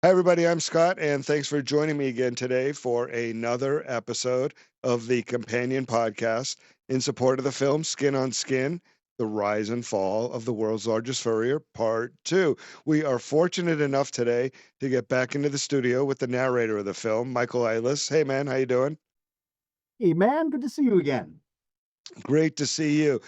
Hi, everybody. I'm Scott, and thanks for joining me again today for another episode of the companion podcast in support of the film Skin on Skin: The Rise and Fall of the World's Largest Furrier, Part 2. We are fortunate enough today to get back into the studio with the narrator of the film, Michael Idlis. Hey, man, how you doing? Hey, man, good to see you again. Great to see you.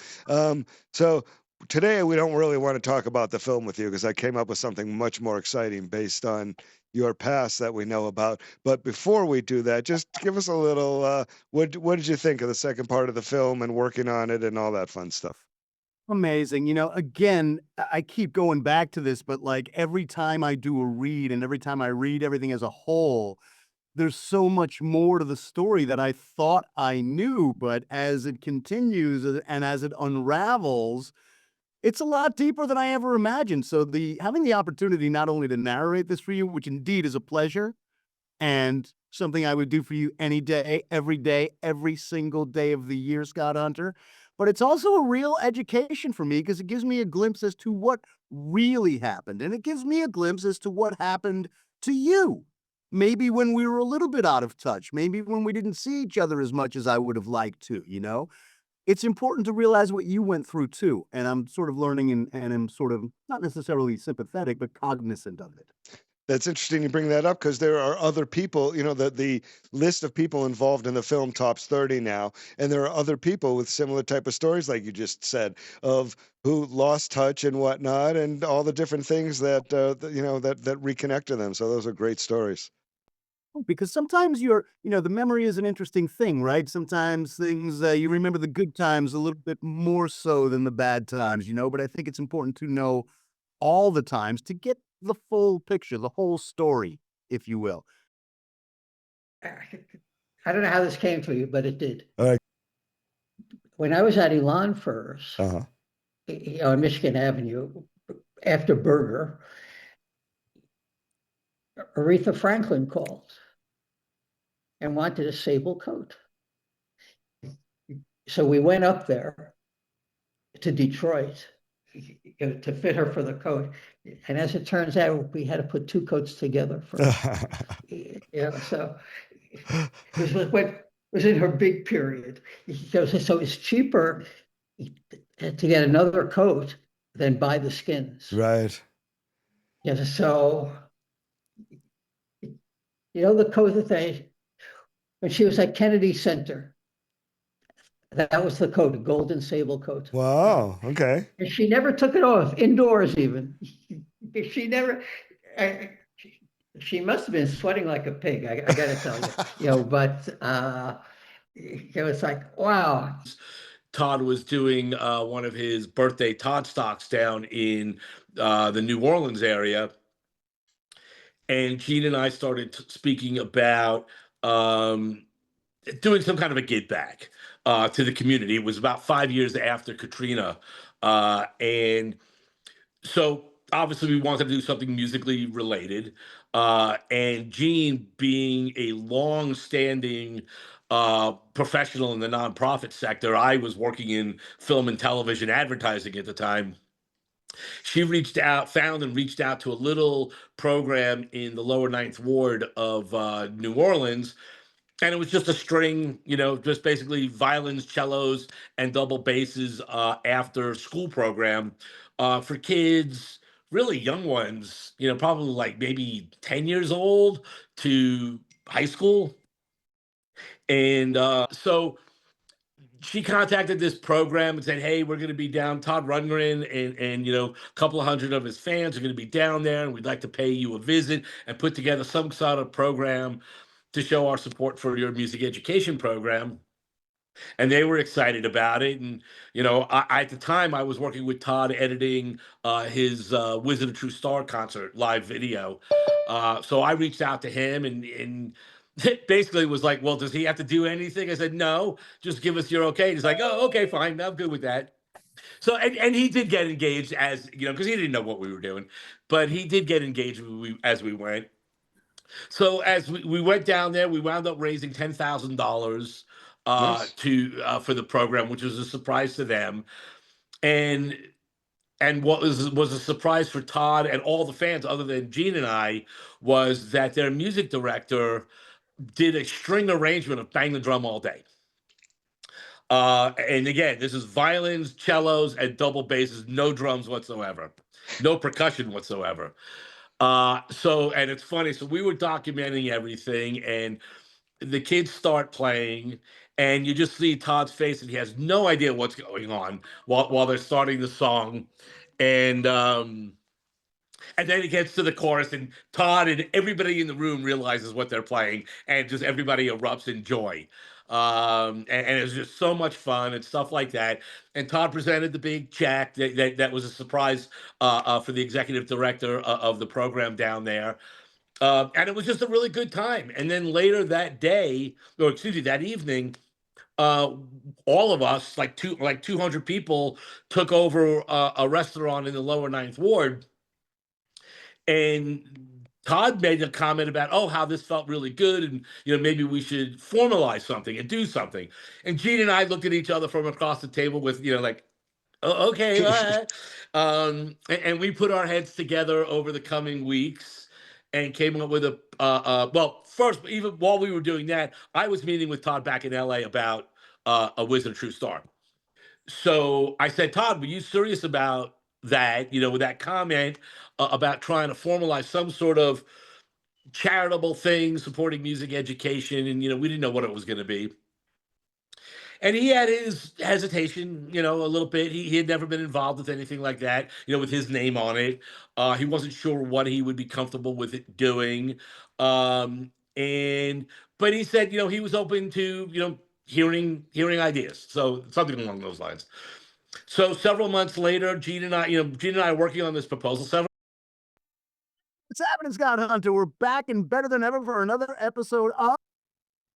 So today we don't really want to talk about the film with you because I came up with something much more exciting based on your past that we know about. But before we do that, just give us a little. What did you think of the second part of the film and working on it and all that fun stuff? Amazing. Again, I keep going back to this, but like every time I do a read and every time I read everything as a whole, there's so much more to the story that I thought I knew. But as it continues and as it unravels, it's a lot deeper than I ever imagined. So the having the opportunity not only to narrate this for you, which indeed is a pleasure, and something I would do for you any day, every single day of the year, Scott Hunter. But it's also a real education for me because it gives me a glimpse as to what really happened. And it gives me a glimpse as to what happened to you. Maybe when we were a little bit out of touch, maybe when we didn't see each other as much as I would have liked to. It's important to realize what you went through too. And I'm sort of learning and I'm sort of not necessarily sympathetic, but cognizant of it. That's interesting you bring that up because there are other people, the list of people involved in the film tops 30 now, and there are other people with similar type of stories, like you just said, of who lost touch and whatnot, and all the different things that reconnected them. So those are great stories. Because sometimes the memory is an interesting thing, right? Sometimes things, you remember the good times a little bit more so than the bad times, but I think it's important to know all the times to get the full picture, the whole story, if you will. I don't know how this came to you, but it did. All right. When I was at Elon Furs Uh-huh. on Michigan Avenue after Burger, Aretha Franklin called and wanted a sable coat. So we went up there to Detroit to fit her for the coat. And as it turns out, we had to put two coats together for her. So this was in her big period. So it's cheaper to get another coat than buy the skins. Right. Yeah, so the coat that when she was at Kennedy Center, that was the coat, a golden sable coat. Wow. Okay. And she never took it off, indoors even. She never. She must have been sweating like a pig. I got to tell you, but it was like, wow. Todd was doing one of his birthday Todd stocks down in the New Orleans area. And Gene and I started speaking about doing some kind of a give back to the community. It was about 5 years after Katrina. And so obviously we wanted to do something musically related. And Gene, being a long-standing professional in the nonprofit sector, I was working in film and television advertising at the time. She found and reached out to a little program in the lower Ninth Ward of New Orleans. And it was just a string, just basically violins, cellos, and double basses after school program for kids, really young ones, probably like maybe 10 years old to high school. And so she contacted this program and said, "Hey, we're going to be down. Todd Rundgren and a couple of hundred of his fans are going to be down there, and we'd like to pay you a visit and put together some sort of program to show our support for your music education program." And they were excited about it. And at the time, I was working with Todd editing his Wizard of True Star concert live video. So I reached out to him and it basically was like, "Well, does he have to do anything?" I said, "No, just give us your okay." He's like, "Oh, okay, fine. I'm good with that." So, and he did get engaged because he didn't know what we were doing, but he did get engaged as we went. So as we went down there, we wound up raising $10,000 Nice. to for the program, which was a surprise to them. And and what was a surprise for Todd and all the fans, other than Gene and I, was that their music director did a string arrangement of Bang the Drum All Day. And again, this is violins, cellos, and double basses, no drums whatsoever, no percussion whatsoever. And it's funny. So we were documenting everything, and the kids start playing, and you just see Todd's face, and he has no idea what's going on while they're starting the song, and then it gets to the chorus, and Todd and everybody in the room realizes what they're playing, and just everybody erupts in joy. And it was just so much fun and stuff like that. And Todd presented the big check that was a surprise for the executive director of the program down there. And it was just a really good time. And then later that day, or excuse me, that evening, all of us, like 200 people, took over a restaurant in the lower Ninth Ward. And Todd made a comment about, oh, how this felt really good, and maybe we should formalize something and do something. And Gene and I looked at each other from across the table with, like, oh, okay, all right. And we put our heads together over the coming weeks and came up with well, first, even while we were doing that, I was meeting with Todd back in LA about A Wizard True Star. So I said, Todd, were you serious about that, with that comment about trying to formalize some sort of charitable thing supporting music education? And, we didn't know what it was going to be. And he had his hesitation, a little bit. He had never been involved with anything like that, with his name on it. He wasn't sure what he would be comfortable with it doing. But he said, he was open to, hearing ideas. So something along those lines. So several months later, Gene and I are working on this proposal. What's happening, Scott Hunter? We're back and better than ever for another episode of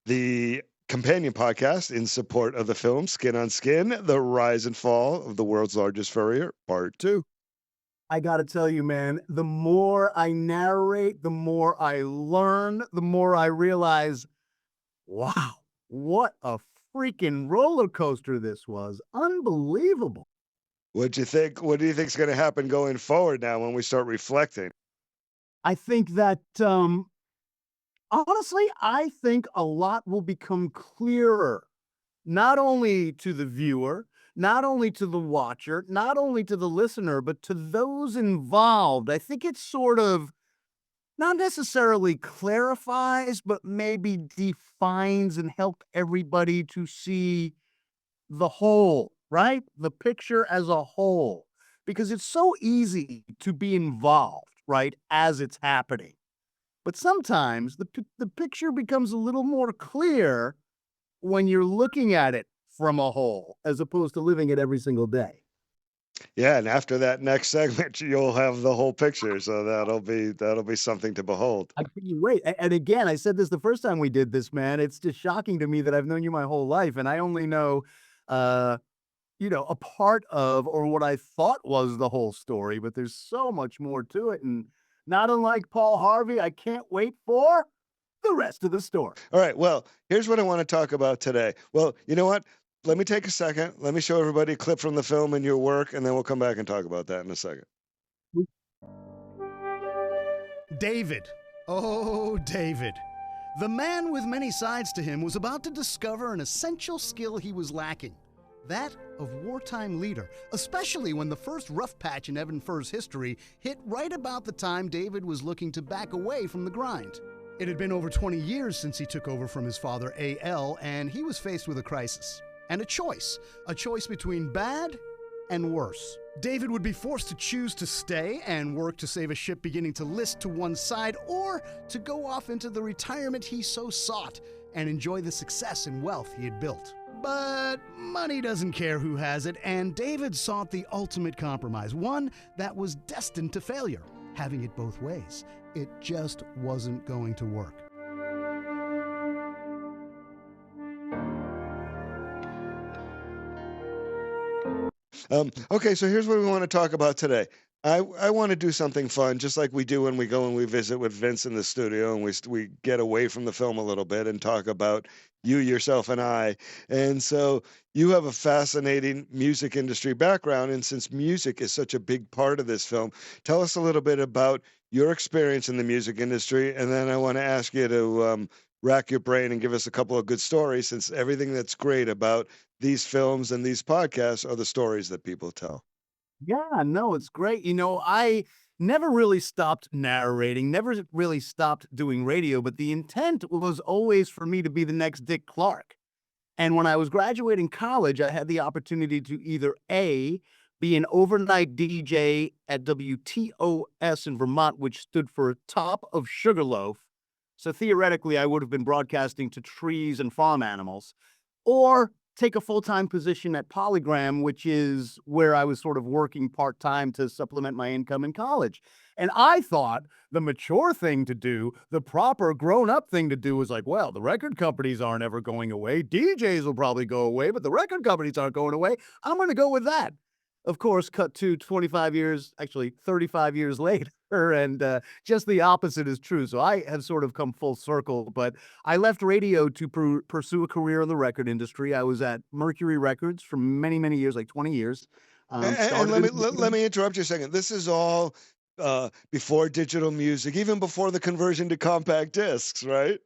the companion podcast in support of the film Skin on Skin, The Rise and Fall of the World's Largest Furrier, Part 2. I got to tell you, man, the more I narrate, the more I learn, the more I realize, wow, what a freaking roller coaster this was. Unbelievable. What'd you think? What do you think is going to happen going forward now when we start reflecting? I think that, honestly, I think a lot will become clearer, not only to the viewer, not only to the watcher, not only to the listener, but to those involved. I think it sort of not necessarily clarifies, but maybe defines and help everybody to see the whole, right? The picture as a whole, because it's so easy to be involved, right, as it's happening. But sometimes the picture becomes a little more clear when you're looking at it from a whole, as opposed to living it every single day. Yeah, and after that next segment, you'll have the whole picture, so that'll be something to behold. I couldn't wait. And again, I said this the first time we did this, man. It's just shocking to me that I've known you my whole life, and I only know, a part of, or what I thought was the whole story. But there's so much more to it, and not unlike Paul Harvey, I can't wait for the rest of the story. All right, well, here's what I want to talk about today. Well, you know what? Let me take a second. Let me show everybody a clip from the film and your work, and then we'll come back and talk about that in a second. David. Oh, David. The man with many sides to him was about to discover an essential skill he was lacking. That of wartime leader, especially when the first rough patch in Evan Furr's history hit right about the time David was looking to back away from the grind. It had been over 20 years since he took over from his father, A.L., and he was faced with a crisis. And a choice between bad and worse. David would be forced to choose to stay and work to save a ship beginning to list to one side, or to go off into the retirement he so sought and enjoy the success and wealth he had built. But money doesn't care who has it, and David sought the ultimate compromise, one that was destined to failure. Having it both ways, it just wasn't going to work. Okay, so here's what we want to talk about today. I want to do something fun, just like we do when we go and we visit with Vince in the studio, and we get away from the film a little bit and talk about you, yourself, and I. And so you have a fascinating music industry background, and since music is such a big part of this film, tell us a little bit about your experience in the music industry, and then I want to ask you to rack your brain and give us a couple of good stories, since everything that's great about these films and these podcasts are the stories that people tell. Yeah, no, it's great. I never really stopped narrating, never really stopped doing radio, but the intent was always for me to be the next Dick Clark. And when I was graduating college, I had the opportunity to either A, be an overnight DJ at WTOS in Vermont, which stood for Top of Sugarloaf. So theoretically, I would have been broadcasting to trees and farm animals, or take a full-time position at Polygram, which is where I was sort of working part-time to supplement my income in college. And I thought the mature thing to do, the proper grown-up thing to do was like, well, the record companies aren't ever going away. DJs will probably go away, but the record companies aren't going away. I'm going to go with that. Of course, cut to 25 years, actually 35 years later, and just the opposite is true. So I have sort of come full circle, but I left radio to pursue a career in the record industry. I was at Mercury Records for many, many years, like 20 years. And let me interrupt you a second. This is all before digital music, even before the conversion to compact discs, right?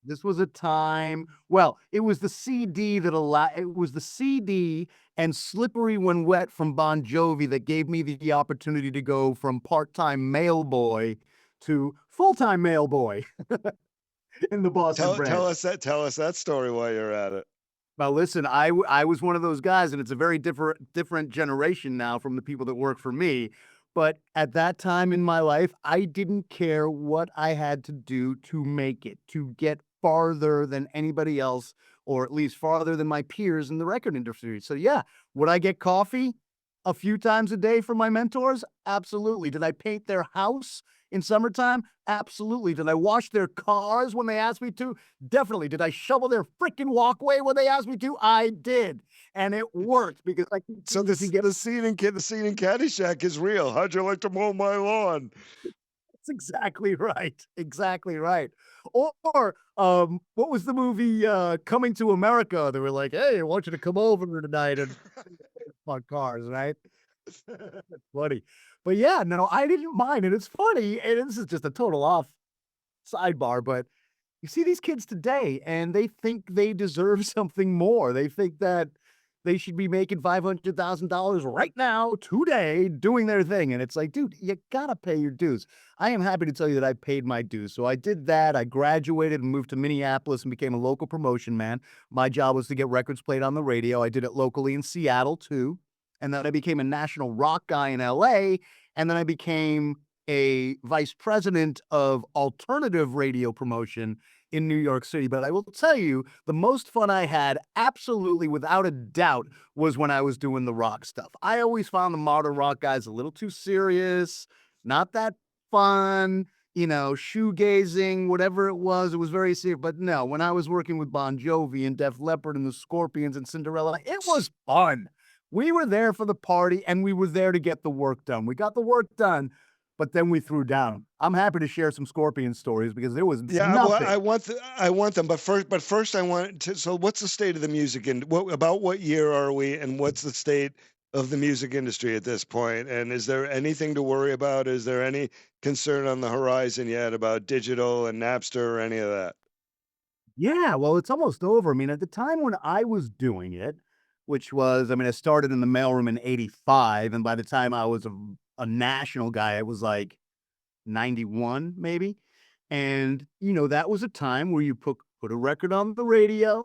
This was a time, well, it was the CD it was the CD and Slippery When Wet from Bon Jovi that gave me the opportunity to go from part-time mail boy to full-time mail boy in the Boston branch. Tell us that story while you're at it. Well, listen, I was one of those guys, and it's a very different generation now from the people that work for me. But at that time in my life, I didn't care what I had to do to make it, to get farther than anybody else, or at least farther than my peers in the record industry. So yeah, would I get coffee a few times a day from my mentors? Absolutely. Did I paint their house in summertime? Absolutely. Did I wash their cars when they asked me to? Definitely. Did I shovel their freaking walkway when they asked me to? I did. And it worked because I So the scene in Caddyshack is real. How'd you like to mow my lawn? That's exactly right. Exactly right. Or what was the movie Coming to America? They were like, hey, I want you to come over tonight and on cars, right? Funny. But yeah, no, I didn't mind. And it's funny. And this is just a total off sidebar, but you see these kids today and they think they deserve something more. They think that they should be making $500,000 right now, today, doing their thing. And it's like, dude, you gotta pay your dues. I am happy to tell you that I paid my dues. So I did that. I graduated and moved to Minneapolis and became a local promotion man. My job was to get records played on the radio. I did it locally in Seattle too. And then I became a national rock guy in LA. And then I became a vice president of alternative radio promotion in New York City. But I will tell you, the most fun I had, absolutely without a doubt, was when I was doing the rock stuff. I always found the modern rock guys a little too serious, not that fun, shoegazing, whatever it was very serious. But no, when I was working with Bon Jovi and Def Leppard and the Scorpions and Cinderella, it was fun. We were there for the party and we were there to get the work done. We got the work done, but then we threw down. I'm happy to share some Scorpion stories because there was Yeah, nothing. well, I want them, but first I want to. So, what's the state of the music and what year are we, and what's the state of the music industry at this point? And is there anything to worry about? Is there any concern on the horizon yet about digital and Napster or any of that? Yeah, well, it's almost over. I mean, at the time when I was doing it, which was, I started in the mailroom in 85, and by the time I was a national guy, it was like 91 maybe. And, that was a time where you put a record on the radio,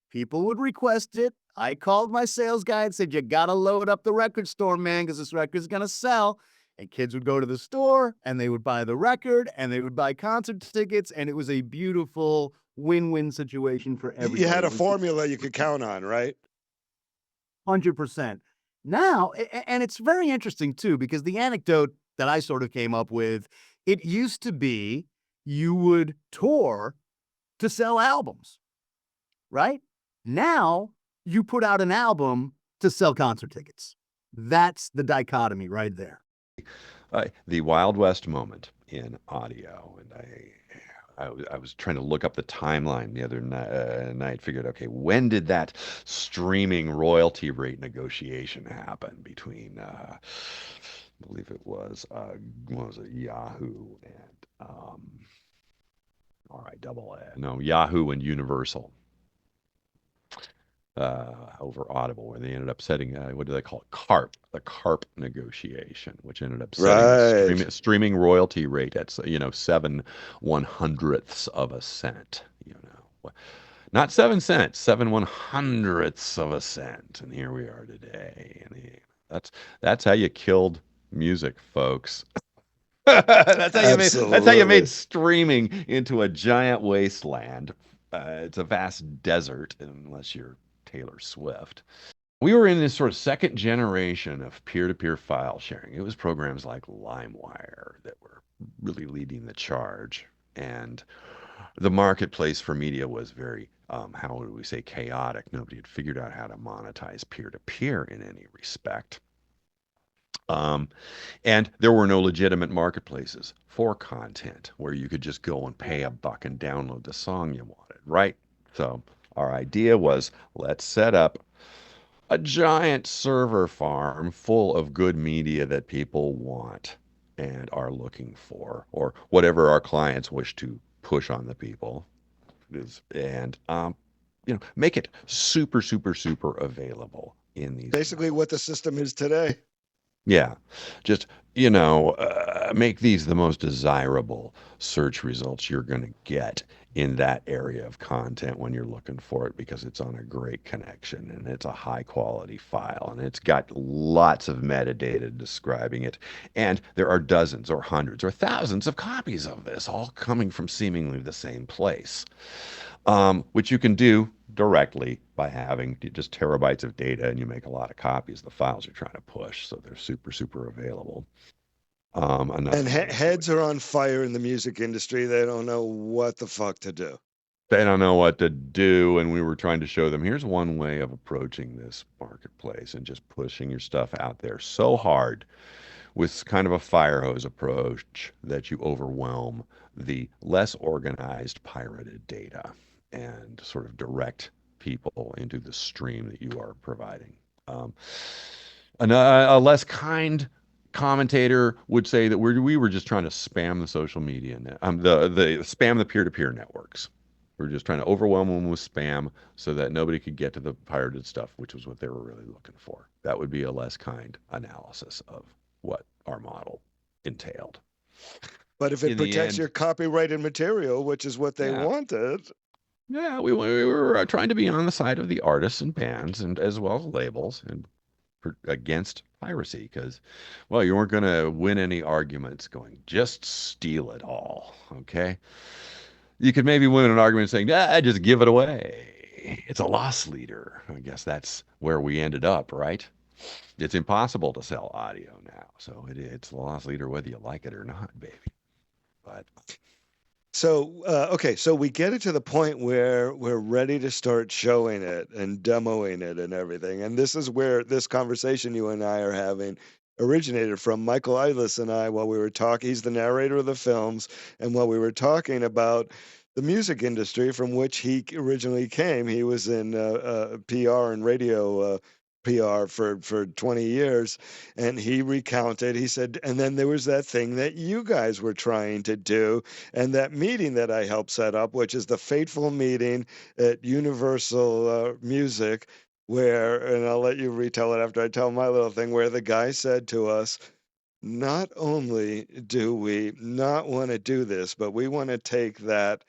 people would request it. I called my sales guy and said, you gotta load up the record store, man, because this record's gonna sell. And kids would go to the store and they would buy the record and they would buy concert tickets. And it was a beautiful win-win situation for everybody. You had a formula you could count on, right? 100%. Now, and it's very interesting too, because the anecdote that I sort of came up with, it used to be you would tour to sell albums, right? Now you put out an album to sell concert tickets. That's the dichotomy right there. the Wild West moment in audio, and I was trying to look up the timeline the other night. Figured, okay, when did that streaming royalty rate negotiation happen between, I believe it was, what was it, Yahoo and Yahoo and Universal. Over Audible, where they ended up setting what do they call it? The CARP negotiation, which ended up setting the Right. streaming royalty rate at 7/100ths of a cent. Not 7 cents, 7/100ths of a cent, and here we are today. And that's how you killed music, folks. That's how you made Absolutely. streaming into a giant wasteland. It's a vast desert unless you're Taylor Swift. We were in this sort of second generation of peer-to-peer file sharing. It was programs like LimeWire that were really leading the charge, and the marketplace for media was very, how would we say, chaotic. Nobody had figured out how to monetize peer-to-peer in any respect. And there were no legitimate marketplaces for content where you could just go and pay $1 and download the song you wanted, right? So our idea was, let's set up a giant server farm full of good media that people want and are looking for, or whatever our clients wish to push on the people, and make it super, super, super available in these. Basically what the system is today. Yeah, just make these the most desirable search results you're going to get in that area of content when you're looking for it, because it's on a great connection and it's a high quality file and it's got lots of metadata describing it, and there are dozens or hundreds or thousands of copies of this, all coming from seemingly the same place, which you can do directly by having just terabytes of data, and you make a lot of copies of the files you're trying to push, so they're super, super available. And heads are on fire in the music industry. They don't know what the fuck to do. They don't know what to do, and we were trying to show them, here's one way of approaching this marketplace and just pushing your stuff out there so hard with kind of a fire hose approach that you overwhelm the less organized pirated data and sort of direct people into the stream that you are providing. A less kind commentator would say that we were just trying to spam the social media, spam the peer-to-peer networks. We're just trying to overwhelm them with spam so that nobody could get to the pirated stuff, which was what they were really looking for. That would be a less kind analysis of what our model entailed. But if it protects your copyrighted material, which is what they wanted. Yeah, we were trying to be on the side of the artists and bands, and as well as labels, and against piracy, because, well, you weren't going to win any arguments going, just steal it all, okay? You could maybe win an argument saying, just give it away. It's a loss leader. I guess that's where we ended up, right? It's impossible to sell audio now, so it's a loss leader whether you like it or not, baby. But so okay, so we get it to the point where we're ready to start showing it and demoing it and everything, and this is where this conversation you and I are having originated from. Michael Idlis and I, while we were talking, he's the narrator of the films, and while we were talking about the music industry from which he originally came, he was in PR and radio PR for 20 years, and he recounted, he said, and then there was that thing that you guys were trying to do, and that meeting that I helped set up, which is the fateful meeting at Universal Music, where, and I'll let you retell it after I tell my little thing, where the guy said to us, not only do we not want to do this, but we want to take that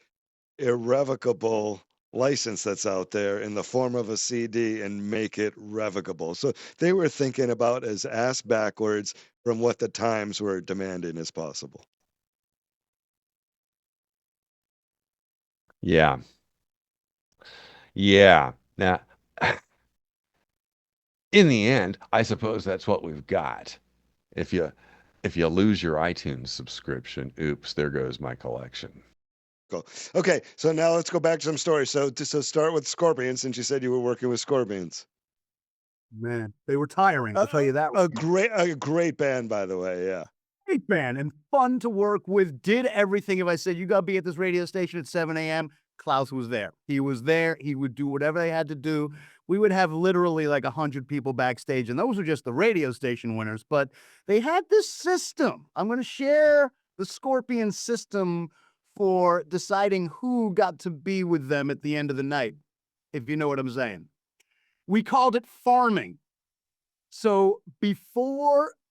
irrevocable license that's out there in the form of a CD and make it revocable. So they were thinking about as ass backwards from what the times were demanding as possible. Yeah. Yeah. Now, in the end, I suppose that's what we've got. If you lose your iTunes subscription, oops, there goes my collection. Cool. Okay, so now let's go back to some stories. So start with Scorpions, since you said you were working with Scorpions. Man, they were tiring, I'll tell you that. A great band, by the way, yeah. Great band and fun to work with, did everything. If I said, "You gotta be at this radio station at 7 AM," Klaus was there. He was there, he would do whatever they had to do. We would have literally like 100 people backstage, and those were just the radio station winners, but they had this system. I'm gonna share the Scorpion system for deciding who got to be with them at the end of the night, if you know what I'm saying. We called it farming. So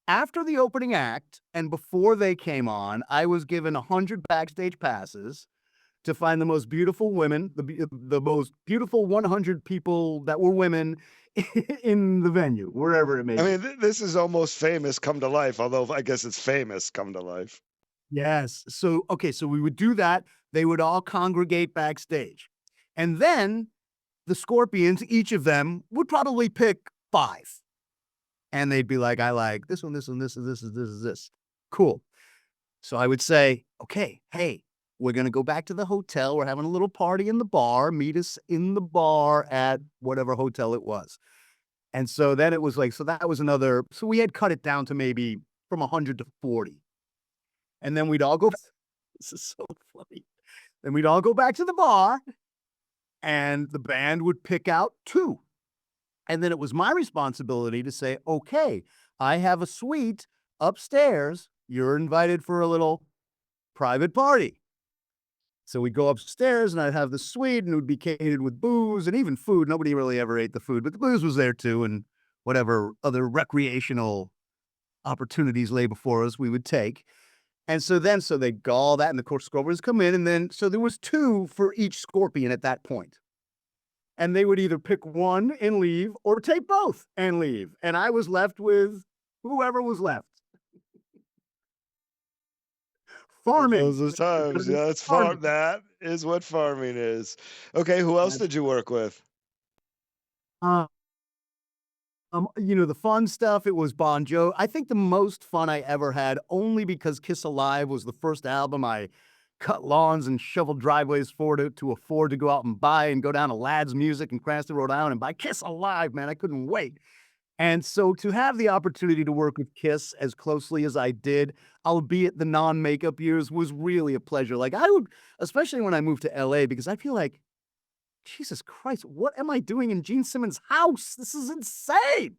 after the opening act and before they came on, I was given 100 backstage passes to find the most beautiful women, the most beautiful 100 people that were women in the venue, wherever it may be. I mean, this is almost famous come to life, although I guess it's famous come to life. Yes. So, okay, so we would do that. They would all congregate backstage. And then the Scorpions, each of them would probably pick 5. And they'd be like, "I like this one, this one, this is this. Cool." So I would say, "Okay, hey, we're going to go back to the hotel. We're having a little party in the bar. Meet us in the bar at whatever hotel it was." And so then it was like, so that was another, so we had cut it down to maybe from 100 to 40. And then we'd all go, this is so funny. Then we'd all go back to the bar and the band would pick out 2. And then it was my responsibility to say, "Okay, I have a suite upstairs. You're invited for a little private party." So we'd go upstairs and I'd have the suite and it would be catered with booze and even food. Nobody really ever ate the food, but the booze was there too. And whatever other recreational opportunities lay before us, we would take. And so they'd go all that, and of course Scorpions come in, and then so there was 2 for each Scorpion at that point. And they would either pick 1 and leave or take both and leave. And I was left with whoever was left. Farming. Those are times. Yeah, that's farm. That is what farming is. Okay, who else did you work with? The fun stuff, it was Bon Jovi. I think the most fun I ever had, only because Kiss Alive was the first album I cut lawns and shoveled driveways for to afford to go out and buy and go down to Ladd's Music in Cranston, Rhode Island and buy Kiss Alive, man. I couldn't wait. And so to have the opportunity to work with Kiss as closely as I did, albeit the non-makeup years, was really a pleasure. Like I would, especially when I moved to LA, because I feel like, Jesus Christ, what am I doing in Gene Simmons' house? This is insane.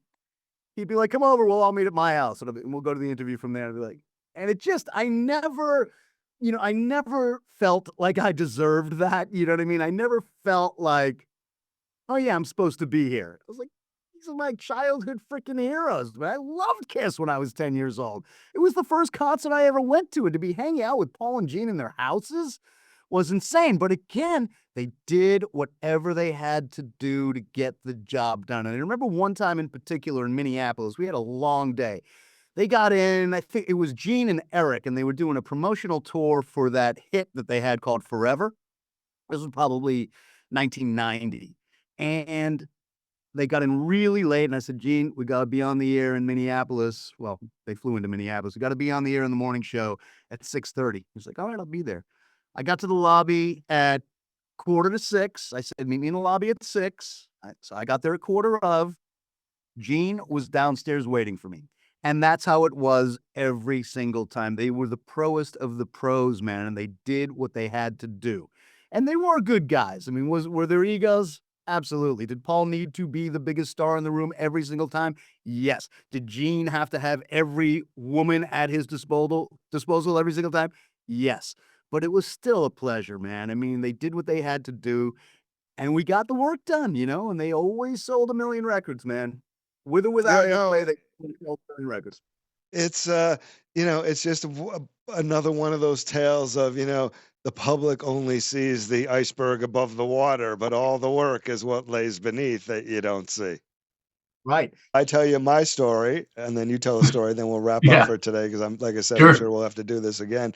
He'd be like, "Come over, we'll all meet at my house." And we'll go to the interview from there. And I'd be like, and it just, I never felt like I deserved that. You know what I mean? I never felt like, "Oh yeah, I'm supposed to be here." I was like, these are my childhood freaking heroes, man. I loved Kiss when I was 10 years old. It was the first concert I ever went to, and to be hanging out with Paul and Gene in their houses was insane. But again, they did whatever they had to do to get the job done. And I remember one time in particular in Minneapolis, we had a long day. They got in, I think it was Gene and Eric, and they were doing a promotional tour for that hit that they had called Forever. This was probably 1990. And they got in really late, and I said, "Gene, we got to be on the air in Minneapolis." Well, they flew into Minneapolis. "We got to be on the air in the morning show at 6:30. He's like, "All right, I'll be there." I got to the lobby at 5:45. I said, "Meet me in the lobby at 6." So I got there at 5:45. Gene was downstairs waiting for me. And that's how it was every single time. They were the proest of the pros, man, and they did what they had to do. And they were good guys. I mean, were there egos? Absolutely. Did Paul need to be the biggest star in the room every single time? Yes. Did Gene have to have every woman at his disposal every single time? Yes. But it was still a pleasure, man. I mean, they did what they had to do, and we got the work done, and they always sold 1 million records, man. With or without play, they sold 1 million records. It's it's just another one of those tales of, the public only sees the iceberg above the water, but all the work is what lays beneath that you don't see. Right. I tell you my story, and then you tell a story, then we'll wrap Yeah. up for today, because like I said, Sure. I'm sure we'll have to do this again.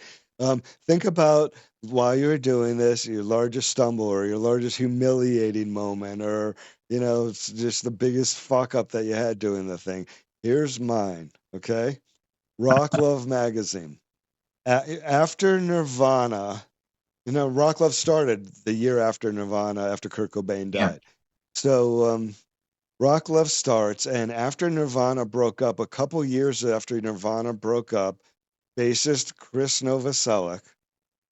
Think about, while you were doing this, your largest stumble or your largest humiliating moment, or, it's just the biggest fuck up that you had doing the thing. Here's mine, okay? Rock Love magazine. After Nirvana, Rock Love started the year after Nirvana, after Kurt Cobain died. Yeah. So Rock Love starts, and after Nirvana broke up, a couple years after Nirvana broke up, bassist Krist Novaselic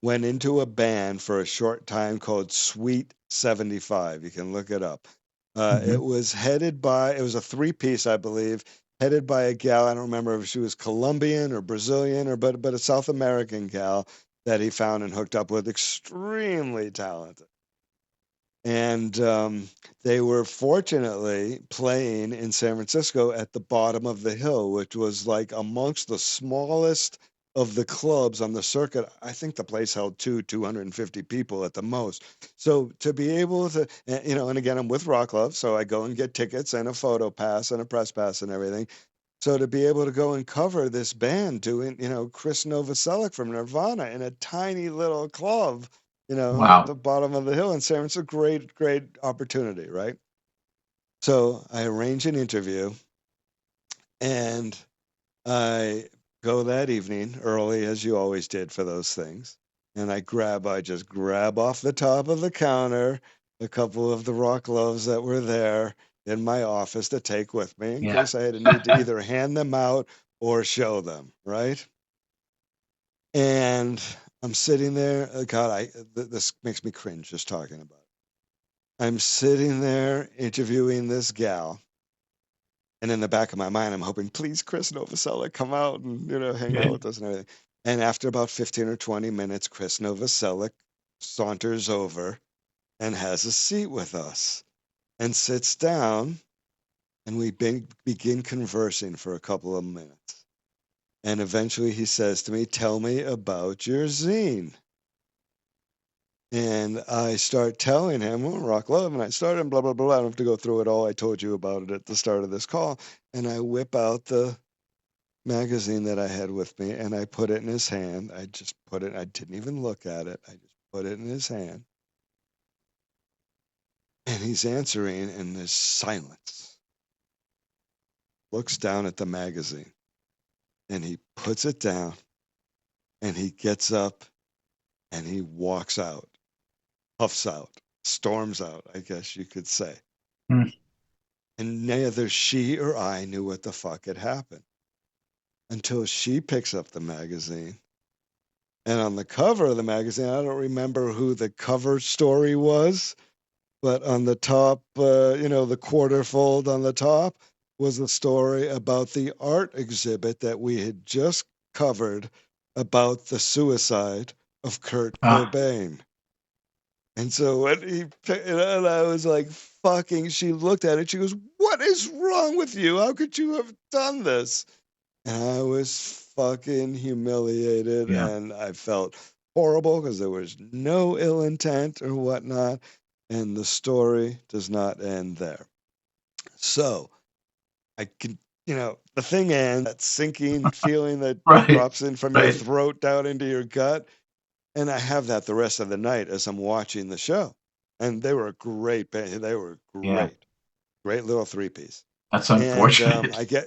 went into a band for a short time called Sweet 75. You can look it up. It was it was a three-piece, I believe, headed by a gal. I don't remember if she was Colombian or Brazilian, but a South American gal that he found and hooked up with, extremely talented. And they were fortunately playing in San Francisco at the bottom of the hill, which was like amongst the smallest of the clubs on the circuit. I think the place held 250 people at the most. So to be able to, and again, I'm with Rock Love, so I go and get tickets and a photo pass and a press pass and everything. So to be able to go and cover this band doing, Krist Novaselic from Nirvana in a tiny little club, at the bottom of the hill in San Francisco, great, great opportunity, right? So I arrange an interview, and I go that evening early, as you always did for those things, and I just grab off the top of the counter a couple of the Rock Loves that were there in my office to take with me in case I had a need to either hand them out or show them, right? And I'm sitting there. God, this makes me cringe just talking about it. I'm sitting there interviewing this gal, and in the back of my mind, I'm hoping, please, Krist Novaselic, come out and hang out with us and everything. And after about 15 or 20 minutes, Krist Novaselic saunters over and has a seat with us and sits down, and we begin conversing for a couple of minutes. And eventually he says to me, tell me about your zine. And I start telling him, Rock Love, and I started, blah, blah, blah. I don't have to go through it all. I told you about it at the start of this call. And I whip out the magazine that I had with me, and I put it in his hand. I just put it, I didn't even look at it. I just put it in his hand. And he's answering, and there's silence. Looks down at the magazine, and he puts it down, and he gets up, and he walks out, puffs out, storms out, I guess you could say. And neither she or I knew what the fuck had happened until she picks up the magazine. And on the cover of the magazine, I don't remember who the cover story was, but on the top, the quarter fold on the top was a story about the art exhibit that we had just covered about the suicide of Kurt Cobain. And so when and I was like, fucking, she looked at it. She goes, what is wrong with you? How could you have done this? And I was fucking humiliated, and I felt horrible because there was no ill intent or whatnot. And the story does not end there. So I can, the thing ends, that sinking feeling that drops in from your throat down into your gut. And I have that the rest of the night as I'm watching the show. And they were a great band. They were great. Great little three-piece. That's unfortunate. And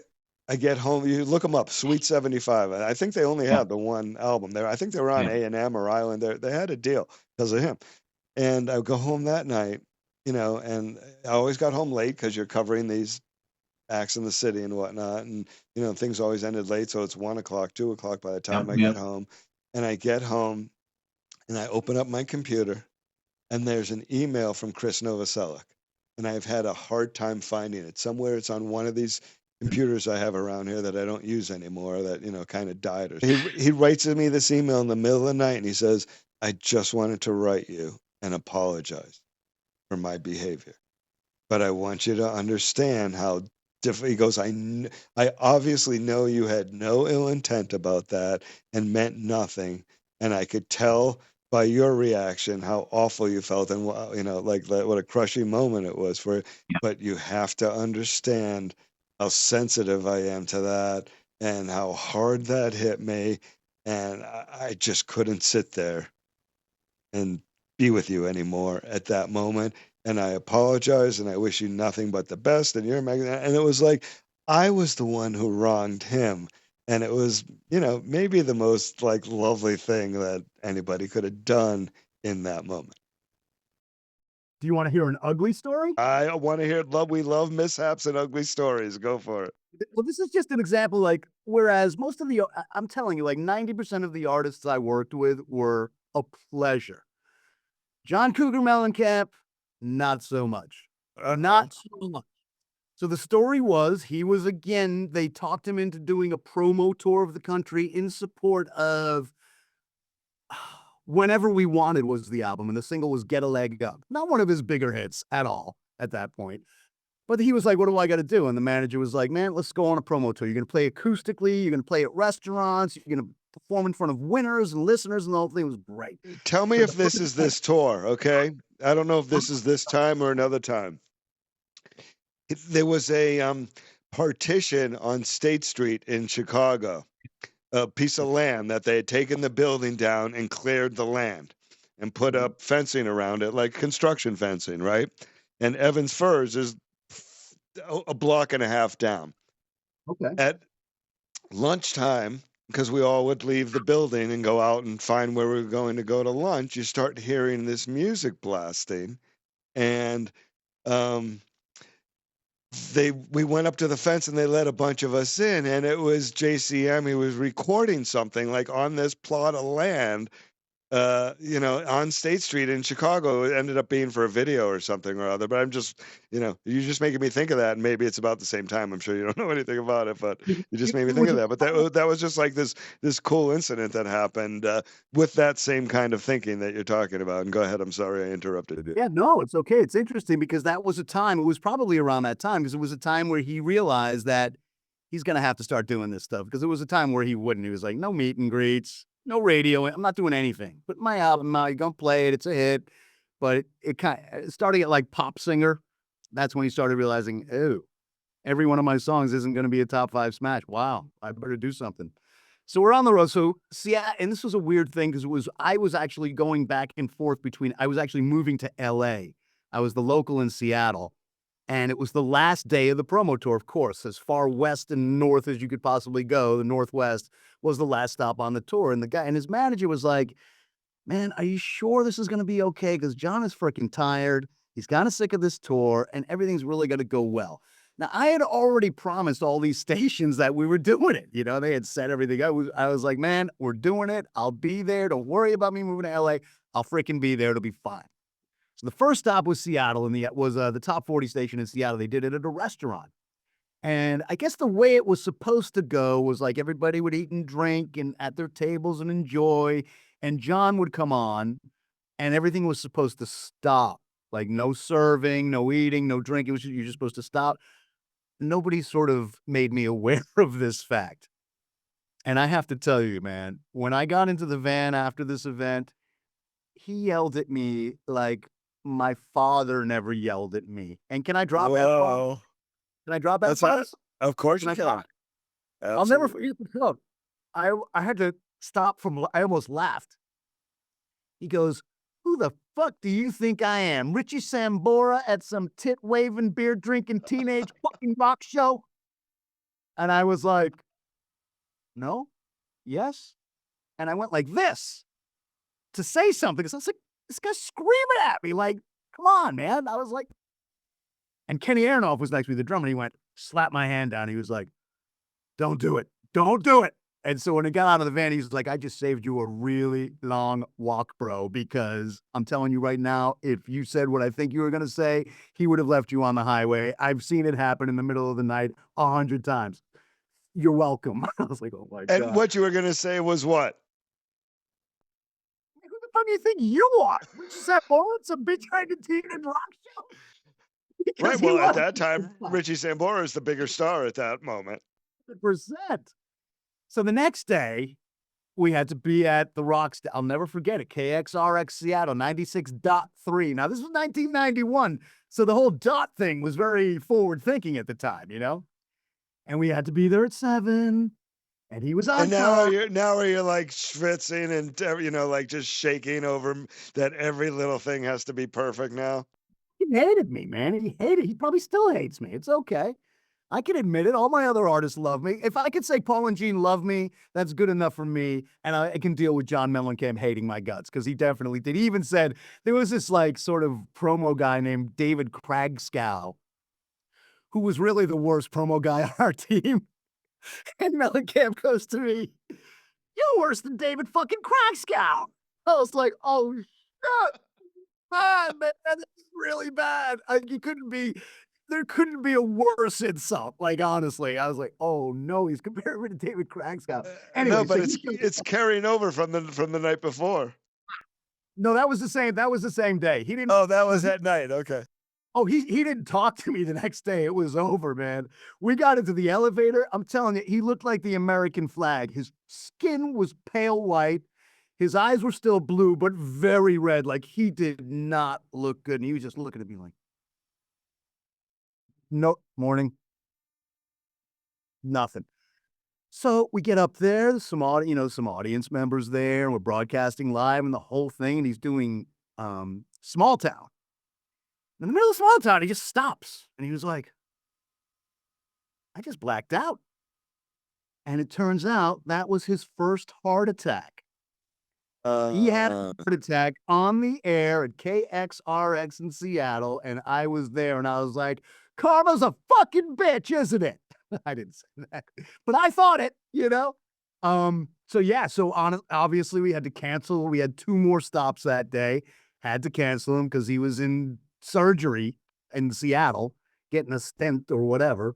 I get home. You look them up, Sweet 75. I think they only had the one album there. I think they were on A&M or Island. They had a deal because of him. And I go home that night, and I always got home late because you're covering these acts in the city and whatnot. And, things always ended late. So it's 1 o'clock, 2 o'clock by the time I get home. And I get home, and I open up my computer, and there's an email from Krist Novaselic. And I've had a hard time finding it. Somewhere it's on one of these computers I have around here that I don't use anymore that, kind of died. He writes me this email in the middle of the night, and he says, I just wanted to write you and apologize for my behavior. But I want you to understand how different. He goes, I obviously know you had no ill intent about that and meant nothing. And I could tell by your reaction how awful you felt and, what a crushing moment it was for you. But you have to understand how sensitive I am to that and how hard that hit me. And I just couldn't sit there and be with you anymore at that moment. And I apologize, and I wish you nothing but the best. And you're Megan. And it was like I was the one who wronged him. And it was, maybe the most lovely thing that anybody could have done in that moment. Do you want to hear an ugly story? I want to hear we love mishaps and ugly stories. Go for it. Well, this is just an example, like, whereas most of the, I'm telling you, like 90% of the artists I worked with were a pleasure. John Cougar Mellencamp, not so much. Not so much. So the story was they talked him into doing a promo tour of the country in support of Whenever We Wanted was the album, and the single was Get a Leg Up. Not one of his bigger hits at all at that point. But he was like, what do I got to do? And the manager was like, man, let's go on a promo tour. You're going to play acoustically. You're going to play at restaurants. You're going to perform in front of winners and listeners, and the whole thing was great. Tell me if this is this tour, okay? I don't know if this is this time or another time. There was a partition on State Street in Chicago, a piece of land that they had taken the building down and cleared the land and put up fencing around it, like construction fencing, right? And Evans Furs is a block and a half down. Okay. At lunchtime, because we all would leave the building and go out and find where we were going to go to lunch, you start hearing this music blasting. And we went up to the fence and they let a bunch of us in, and it was JCM. He was recording something like on this plot of land, on State Street in Chicago. It ended up being for a video or something or other. But I'm just, you're just making me think of that. And maybe it's about the same time. I'm sure you don't know anything about it, but you just made me think of that. But that was just like this cool incident that happened with that same kind of thinking that you're talking about. And go ahead. I'm sorry I interrupted you. Yeah, no, it's okay. It's interesting because that was a time, it was probably around that time, because it was a time where he realized that he's going to have to start doing this stuff, because it was a time where he wouldn't. He was like, no meet and greets, no radio. I'm not doing anything. But my album, you're going to play it. It's a hit. But it kind of starting at like pop singer. That's when he started realizing, oh, every one of my songs isn't going to be a top 5 smash. Wow, I better do something. So we're on the road. So and this was a weird thing because I was actually going back and forth I was actually moving to LA. I was the local in Seattle. And it was the last day of the promo tour, of course, as far west and north as you could possibly go. The Northwest was the last stop on the tour. And the guy and his manager was like, man, are you sure this is going to be okay? Because John is freaking tired. He's kind of sick of this tour and everything's really going to go well. Now, I had already promised all these stations that we were doing it. They had set everything up. I was like, man, we're doing it. I'll be there. Don't worry about me moving to LA. I'll freaking be there. It'll be fine. So the first stop was Seattle, and the top 40 station in Seattle. They did it at a restaurant. And I guess the way it was supposed to go was like everybody would eat and drink and at their tables and enjoy. And John would come on, and everything was supposed to stop. Like no serving, no eating, no drinking. You're just supposed to stop. Nobody sort of made me aware of this fact. And I have to tell you, man, when I got into the van after this event, he yelled at me like my father never yelled at me. And can I drop F-bombs? Can I drop F-bombs? Of course you can. I'll never forget the joke. I had to stop I almost laughed. He goes, who the fuck do you think I am? Richie Sambora at some tit-waving, beer-drinking teenage fucking rock show? And I was like, no, yes. And I went like this to say something. Because I was like, this guy's screaming at me, like, come on, man. I was like, and Kenny Aronoff was next to me, the drummer, and he went, slap my hand down. He was like, don't do it. Don't do it. And so when he got out of the van, he was like, I just saved you a really long walk, bro, because I'm telling you right now, if you said what I think you were going to say, he would have left you on the highway. I've seen it happen in the middle of the night 100 times. You're welcome. I was like, oh my God. And what you were going to say was what? Who the fuck do you think you are? We just have some bitch trying to teen and rock show. Right. Well, at that time, Richie Sambora is the bigger star at that moment. 100%. So the next day, we had to be at the Rocks. I'll never forget it. KXRX Seattle 96.3. Now, this was 1991. So the whole dot thing was very forward thinking at the time, And we had to be there at 7. And he was on. And now you're like schwitzing and, like just shaking over that every little thing has to be perfect now. He hated me, man. He probably still hates me. It's okay. I can admit it. All my other artists love me. If I could say Paul and Gene love me, that's good enough for me. And I can deal with John Mellencamp hating my guts because he definitely did. He even said there was this like sort of promo guy named David Kragscow, who was really the worst promo guy on our team. And Mellencamp goes to me, "You're worse than David fucking Kragscow." I was like, "Oh shit, bad man, that's really bad." There couldn't be a worse insult. Like honestly, I was like, "Oh no, he's comparing me to David Kragscow." Anyway, No, but so it's carrying over from the night before. no, that was the same. That was the same day. He didn't. Oh, that was at night. Okay. Oh, he didn't talk to me the next day. It was over, man. We got into the elevator. I'm telling you, he looked like the American flag. His skin was pale white. His eyes were still blue, but very red. Like he did not look good. And he was just looking at me like, "No, morning, nothing." So we get up there, there's some audience members there, and we're broadcasting live and the whole thing. And he's doing Small Town. In the middle of Small Town, he just stops. And he was like, "I just blacked out." And it turns out that was his first heart attack. He had a heart attack on the air at KXRX in Seattle, and I was there, and I was like, "Karma's a fucking bitch, isn't it?" I didn't say that, but I thought it, you know? Obviously we had to cancel. We had 2 more stops that day. Had to cancel him because he was in surgery in Seattle, getting a stent or whatever.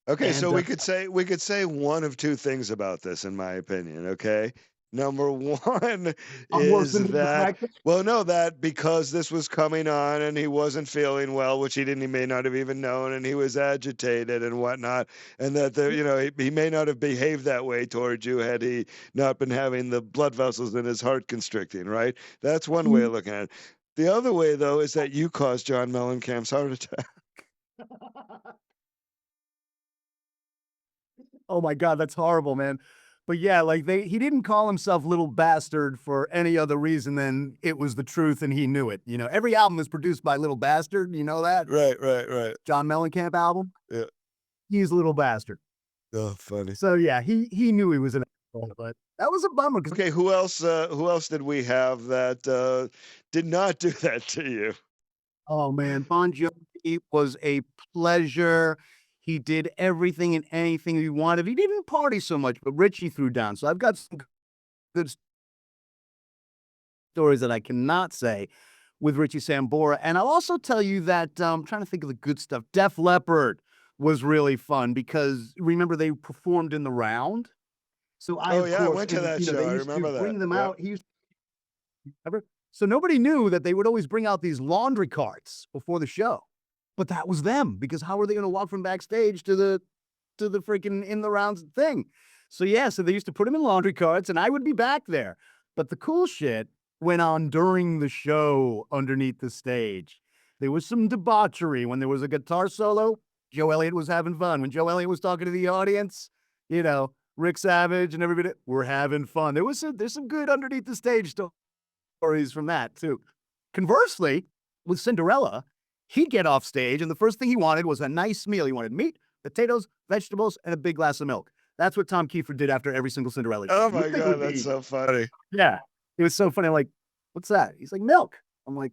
Okay, And, so we could say one of 2 things about this, in my opinion. Okay, number 1 I'm worse is than David that Kragscow? that because this was coming on and he wasn't feeling well, which he may not have even known, and he was agitated and whatnot, and that he may not have behaved that way towards you had he not been having the blood vessels in his heart constricting. Right? That's one way of looking at it. The other way, though, is that you caused John Mellencamp's heart attack. Oh my God, that's horrible, man. But yeah, like he didn't call himself Little Bastard for any other reason than it was the truth and he knew it. You know, every album was produced by Little Bastard. You know that? Right. John Mellencamp album? Yeah. He's Little Bastard. Oh, funny. So yeah, he knew he was an asshole, but that was a bummer. Okay, who else did we have that did not do that to you? Oh man, Bon Jovi was a pleasure. He did everything and anything he wanted. He didn't party so much, but Richie threw down. So I've got some good stories that I cannot say with Richie Sambora. And I'll also tell you that I'm trying to think of the good stuff. Def Leppard was really fun because remember they performed in the round. So I went to that show. I remember that. Bring them out. Remember? So nobody knew that they would always bring out these laundry carts before the show. But that was them because how were they going to walk from backstage to the freaking in the rounds thing? So they used to put them in laundry carts and I would be back there. But the cool shit went on during the show underneath the stage. There was some debauchery when there was a guitar solo. Joe Elliott was having fun. When Joe Elliott was talking to the audience, Rick Savage and everybody were having fun. There's some good underneath the stage stories from that too. Conversely, with Cinderella, he'd get off stage and the first thing he wanted was a nice meal. He wanted meat, potatoes, vegetables, and a big glass of milk. That's what Tom Kiefer did after every single Cinderella show. Oh my God, that's so funny. Yeah, it was so funny. I'm like, "What's that?" He's like, "Milk." I'm like,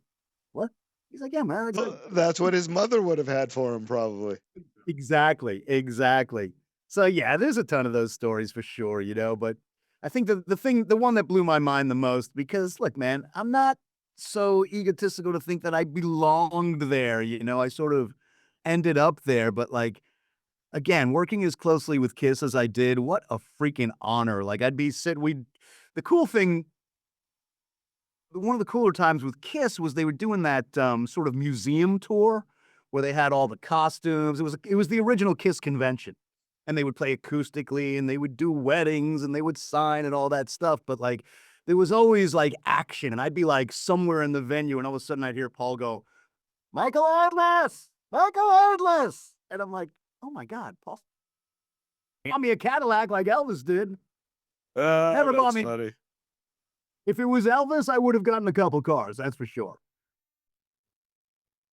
"What?" He's like, "Yeah, man." Well, that's what his mother would have had for him, probably. Exactly. So yeah, there's a ton of those stories for sure, but I think the one that blew my mind the most, because look, man, I'm not so egotistical to think that I belonged there. I sort of ended up there, but like, again, working as closely with Kiss as I did, what a freaking honor. Like the cool thing, one of the cooler times with Kiss was they were doing that sort of museum tour where they had all the costumes. It was the original Kiss convention. And they would play acoustically and they would do weddings and they would sign and all that stuff. But like, there was always like action. And I'd be like somewhere in the venue and all of a sudden I'd hear Paul go, Michael Idlis! And I'm like, oh my God, Paul bought me a Cadillac like Elvis did. Never bought me. Funny. If it was Elvis, I would have gotten a couple cars, that's for sure.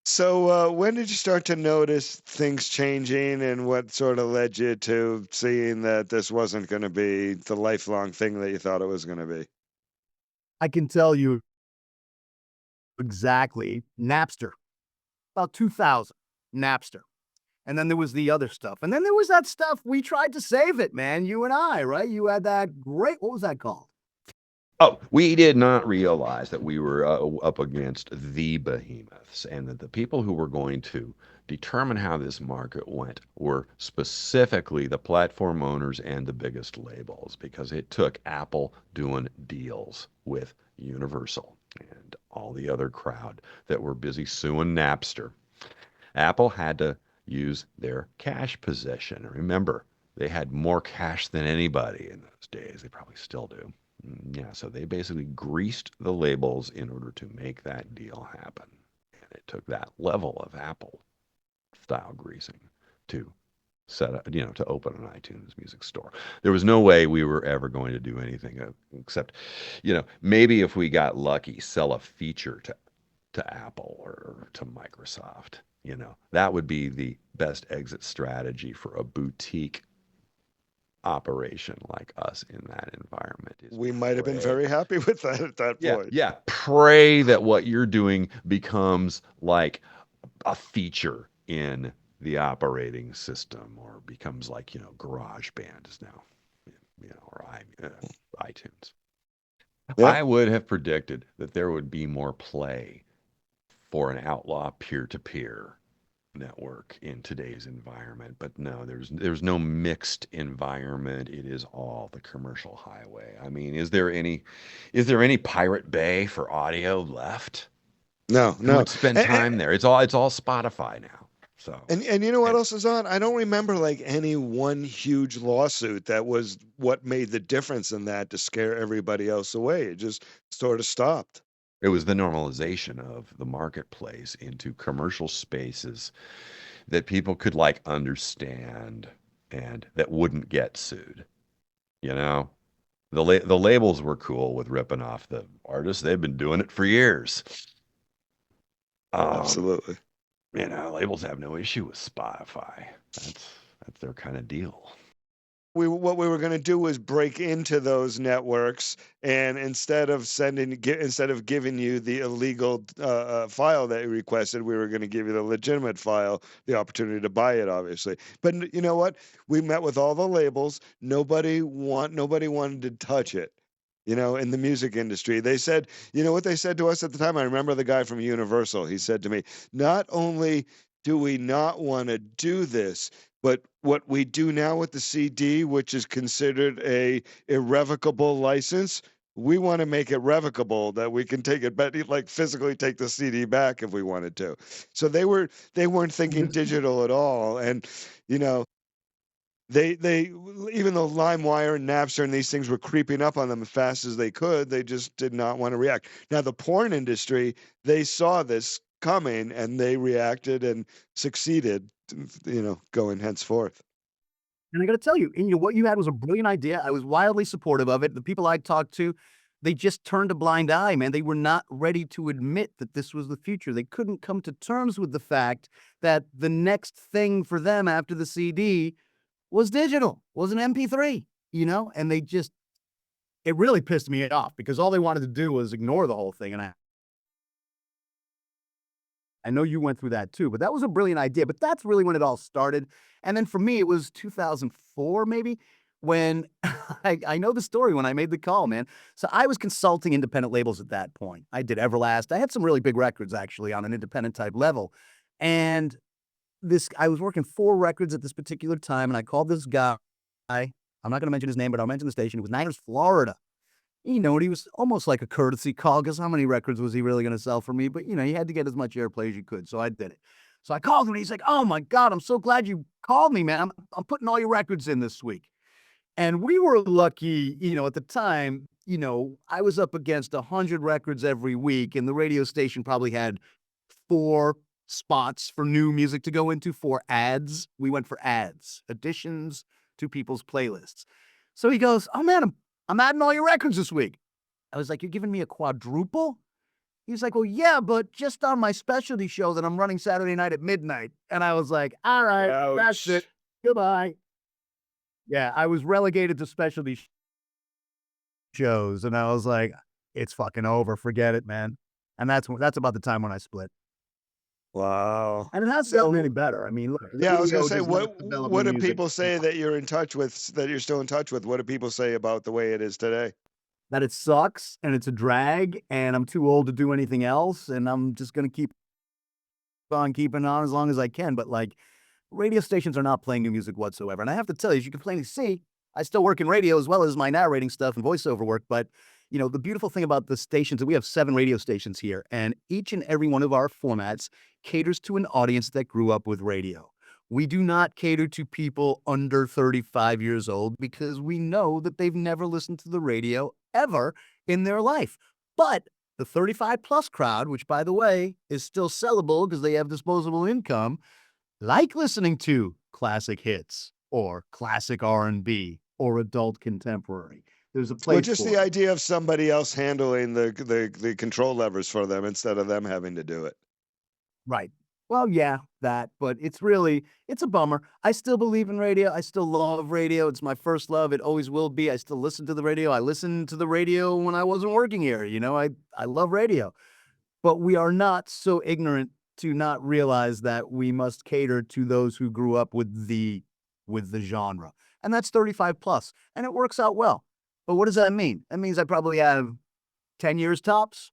So, when did you start to notice things changing, and what sort of led you to seeing that this wasn't going to be the lifelong thing that you thought it was going to be? I can tell you exactly. Napster, about 2000, Napster. And then there was the other stuff. And then there was that stuff we tried to save it, man. You and I, right? You had that great, what was that called? Oh, we did not realize that we were up against the behemoths, and that the people who were going to determine how this market went were specifically the platform owners and the biggest labels, because it took Apple doing deals with Universal and all the other crowd that were busy suing Napster. Apple had to use their cash position. Remember, they had more cash than anybody in those days. They probably still do. Yeah, so they basically greased the labels in order to make that deal happen. And it took that level of Apple style greasing to set up, to open an iTunes music store. There was no way we were ever going to do anything except, maybe if we got lucky, sell a feature to Apple or to Microsoft. That would be the best exit strategy for a boutique operation like us in that environment. We might have been very happy with that at that point. Yeah. Pray that what you're doing becomes like a feature in the operating system, or becomes like, GarageBand is now, or iTunes. Yeah. I would have predicted that there would be more play for an outlaw peer-to-peer network in today's environment, but no, there's no mixed environment. It is all the commercial highway. I mean, is there any Pirate Bay for audio left? No. Who would spend time there? It's all Spotify now. So And you know what else is on? I don't remember like any one huge lawsuit that was what made the difference in that to scare everybody else away. It just sort of stopped. it was the normalization of the marketplace into commercial spaces that people could like understand and that wouldn't get sued. The labels were cool with ripping off the artists. They've been doing it for years. Absolutely. Labels have no issue with Spotify. That's their kind of deal. What we were going to do was break into those networks, and instead of giving you the illegal file that you requested, we were going to give you the legitimate file, the opportunity to buy it, obviously. But you know what? We met with all the labels. Nobody wanted to touch it. In the music industry, they said, what they said to us at the time. I remember the guy from Universal. He said to me, "Not only do we not want to do this, but what we do now with the CD, which is considered a irrevocable license, we want to make it revocable, that we can take it back, like physically take the CD back if we wanted to." So they weren't thinking digital at all, and they even though LimeWire and Napster and these things were creeping up on them as fast as they could, they just did not want to react. Now the porn industry, they saw this coming and they reacted and succeeded, going henceforth. And I got to tell you, what you had was a brilliant idea. I was wildly supportive of it. The people I talked to, they just turned a blind eye, man. They were not ready to admit that this was the future. They couldn't come to terms with the fact that the next thing for them after the CD was digital, was an MP3, and it really pissed me off, because all they wanted to do was ignore the whole thing. And I know you went through that too, but that was a brilliant idea. But that's really when it all started. And then for me, it was 2004, maybe, when I know the story when I made the call, man. So I was consulting independent labels at that point. I did Everlast. I had some really big records, actually, on an independent type level. And I was working 4 records at this particular time, and I called this guy. I'm not going to mention his name, but I'll mention the station. It was Niners, Florida. And he was almost like a courtesy call, because how many records was he really going to sell for me? But, he had to get as much airplay as you could, so I did it. So I called him, and he's like, "Oh, my God, I'm so glad you called me, man. I'm putting all your records in this week." And we were lucky, at the time, I was up against 100 records every week, and the radio station probably had 4 spots for new music to go into, 4 ads. We went for ads, additions to people's playlists. So he goes, "Oh, man, I'm adding all your records this week." I was like, "You're giving me a quadruple?" He's like, well, yeah, but just on my specialty show that I'm running Saturday night at midnight. And I was like, all right, that's it. Goodbye. Yeah, I was relegated to specialty shows, and I was like, it's fucking over. Forget it, man. And that's about the time when I split. Wow. And it hasn't gotten any better. I mean, look, Yeah, I was gonna radio say, does not develop what do music. people say that you're in touch with, that you're still in touch with? What do people say about the way it is today? That it sucks and it's a drag and I'm too old to do anything else and I'm just gonna keep on keeping on as long as I can. But like, radio stations are not playing new music whatsoever. And I have to tell you, as you can plainly see, I still work in radio as well as my narrating stuff and voiceover work. But you know, the beautiful thing about the stations, that we have 7 radio stations here, and each and every one of our formats caters to an audience that grew up with radio. We do not cater to people under 35 years old because we know that they've never listened to the radio ever in their life. But the 35 plus crowd, which by the way is still sellable because they have disposable income, like listening to classic hits or classic R&B or adult contemporary. There's a place Well, just for the it. idea of somebody else handling the control levers for them instead of them having to do it. Right. Well, yeah, that, but it's a bummer. I still believe in radio. I still love radio. It's my first love. It always will be. I still listen to the radio. I listened to the radio when I wasn't working here. You know, I love radio. But we are not so ignorant to not realize that we must cater to those who grew up with the genre. And that's 35 plus. And it works out well. But what does that mean? That means I probably have 10 years tops.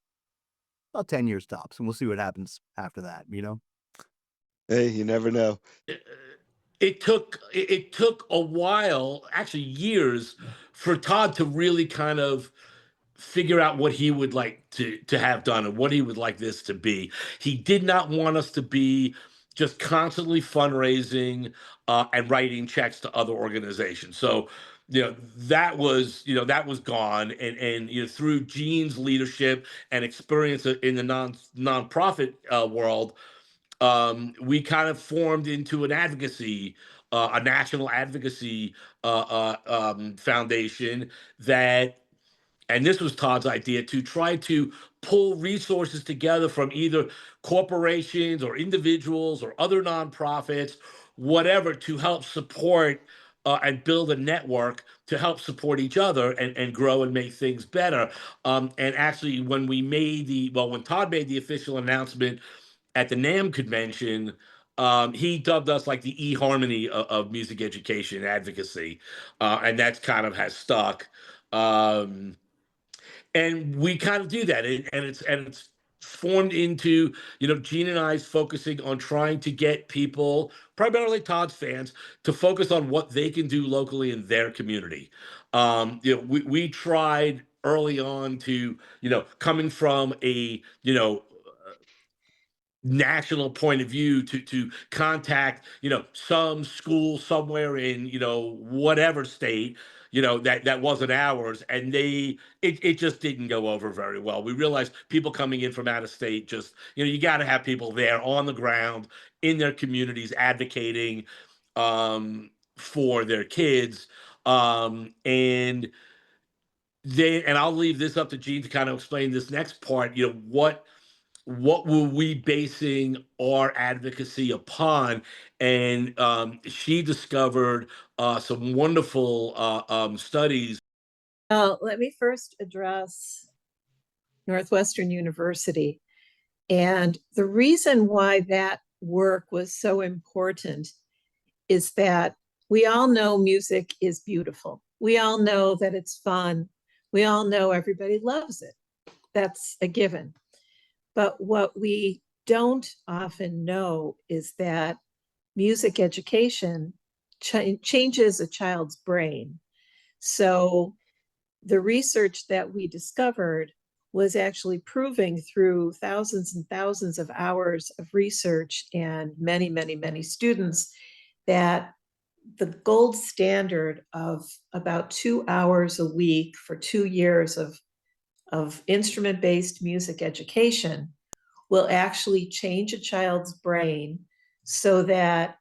About 10 years tops. And we'll see what happens after that, you know? Hey, you never know. It took a while, actually years, for Todd to really kind of figure out what he would like to have done and what he would like this to be. He did not want us to be just constantly fundraising and writing checks to other organizations. So, you know, that was gone. And you know, through Gene's leadership and experience in the nonprofit world, we kind of formed into an advocacy, a national advocacy foundation that, and this was Todd's idea, to try to pull resources together from either corporations or individuals or other nonprofits, whatever, to help support and build a network to help support each other and grow and make things better. And actually, when Todd made the official announcement at the NAMM convention, he dubbed us like the eHarmony of music education advocacy, and that's kind of has stuck. And we kind of do that, and it's formed into, you know, Gene and I's focusing on trying to get people, primarily Todd's fans, to focus on what they can do locally in their community. You know, we tried early on to, you know, coming from a, you know, national point of view, to contact, you know, some school somewhere in, you know, whatever state, you know, that wasn't ours, and it just didn't go over very well. We realized people coming in from out of state, just, you know, you got to have people there on the ground in their communities advocating for their kids. And I'll leave this up to Gene to kind of explain this next part, you know, what were we basing our advocacy upon? And she discovered some wonderful studies. Let me first address Northwestern University. And the reason why that work was so important is that we all know music is beautiful. We all know that it's fun. We all know everybody loves it. That's a given. But what we don't often know is that music education changes a child's brain. So the research that we discovered was actually proving through thousands and thousands of hours of research and many, many, many students that the gold standard of about 2 hours a week for 2 years of instrument-based music education will actually change a child's brain so that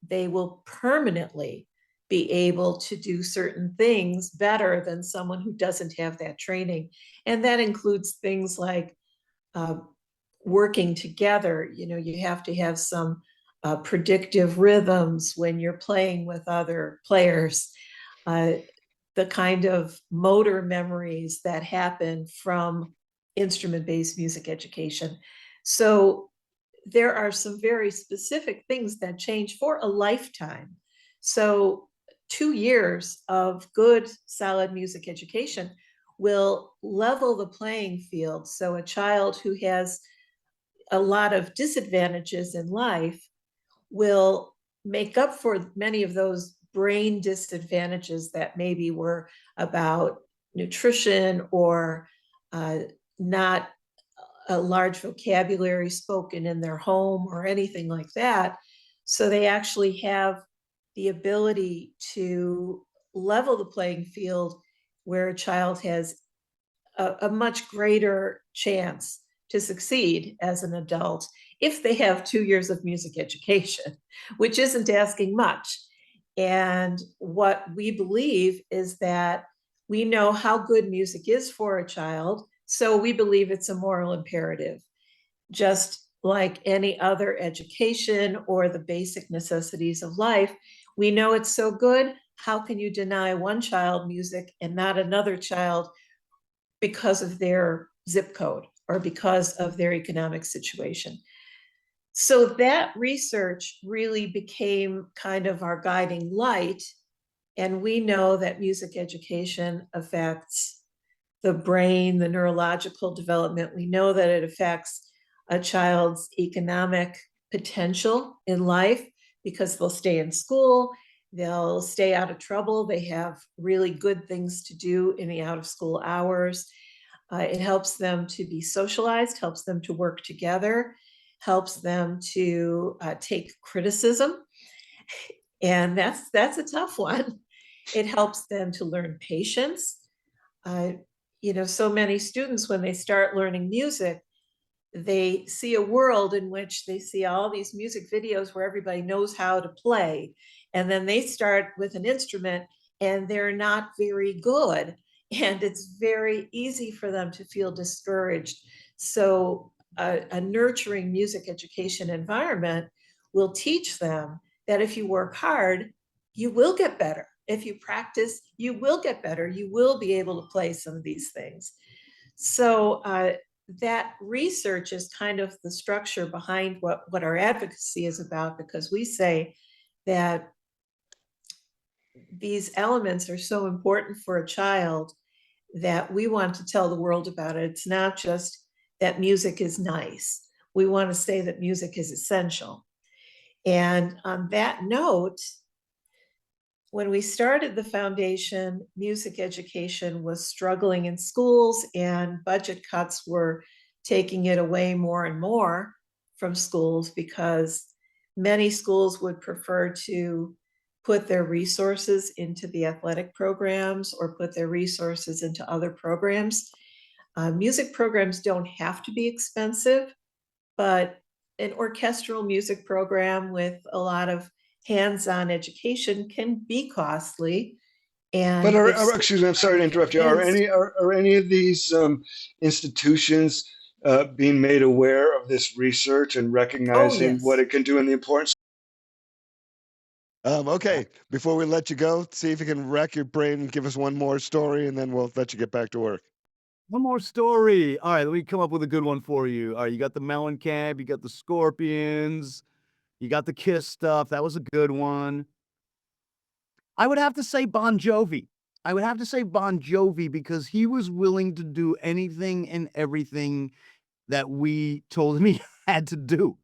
they will permanently be able to do certain things better than someone who doesn't have that training. And that includes things like working together. You have to have some predictive rhythms when you're playing with other players, the kind of motor memories that happen from instrument-based music education. So there are some very specific things that change for a lifetime. So 2 years of good, solid music education will level the playing field. So a child who has a lot of disadvantages in life will make up for many of those brain disadvantages that maybe were about nutrition or not a large vocabulary spoken in their home or anything like that. So they actually have the ability to level the playing field where a child has a much greater chance to succeed as an adult if they have 2 years of music education, which isn't asking much. And what we believe is that we know how good music is for a child, so we believe it's a moral imperative. Just like any other education or the basic necessities of life, we know it's so good. How can you deny one child music and not another child because of their zip code or because of their economic situation? So that research really became kind of our guiding light. And we know that music education affects the brain, the neurological development. We know that it affects a child's economic potential in life because they'll stay in school, they'll stay out of trouble, they have really good things to do in the out of school hours. It helps them to be socialized, helps them to work together, helps them to take criticism. And that's a tough one. It helps them to learn patience. So many students, when they start learning music, they see a world in which they see all these music videos where everybody knows how to play. And then they start with an instrument and they're not very good. And it's very easy for them to feel discouraged. So a nurturing music education environment will teach them that if you work hard, you will get better. If you practice, you will get better. You will be able to play some of these things. So that research is kind of the structure behind what our advocacy is about, because we say that these elements are so important for a child that we want to tell the world about it. It's not just that music is nice. We want to say that music is essential. And on that note, when we started the foundation, music education was struggling in schools and budget cuts were taking it away more and more from schools because many schools would prefer to put their resources into the athletic programs or put their resources into other programs. Music programs don't have to be expensive, but an orchestral music program with a lot of hands-on education can be costly. And But excuse me, I'm sorry to interrupt you. Are any of these institutions being made aware of this research and recognizing what it can do and the importance? Okay, before we let you go, see if you can rack your brain and give us one more story, and then we'll let you get back to work. One more story. All right, let me come up with a good one for you. All right, you got the Mellencamp, you got the Scorpions, you got the Kiss stuff. That was a good one. I would have to say Bon Jovi. I would have to say Bon Jovi because he was willing to do anything and everything that we told him he had to do,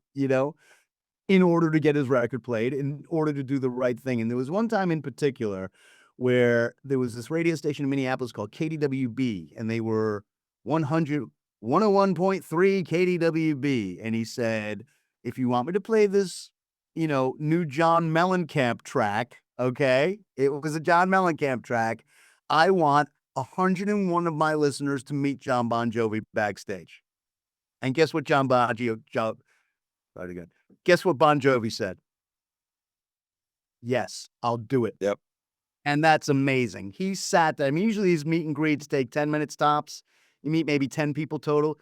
in order to get his record played, in order to do the right thing. And there was one time in particular where there was this radio station in Minneapolis called KDWB, and they were 101.3 KDWB. And he said, if you want me to play this, new John Mellencamp track, okay? It was a John Mellencamp track. I want 101 of my listeners to meet John Bon Jovi backstage. And guess what Guess what Bon Jovi said? Yes, I'll do it. Yep. And that's amazing. He sat there. I mean, usually these meet and greets take 10 minutes tops. You meet maybe 10 people total.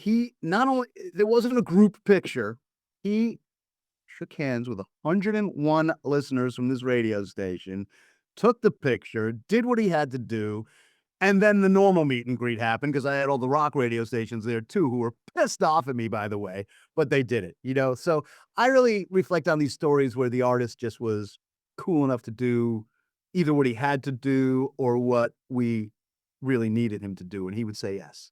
he not only, there wasn't a group picture, he shook hands with 101 listeners from this radio station, took the picture, did what he had to do, and then the normal meet and greet happened because I had all the rock radio stations there too, who were pissed off at me, by the way, but they did it, you know? So I really reflect on these stories where the artist just was cool enough to do either what he had to do or what we really needed him to do, and he would say yes.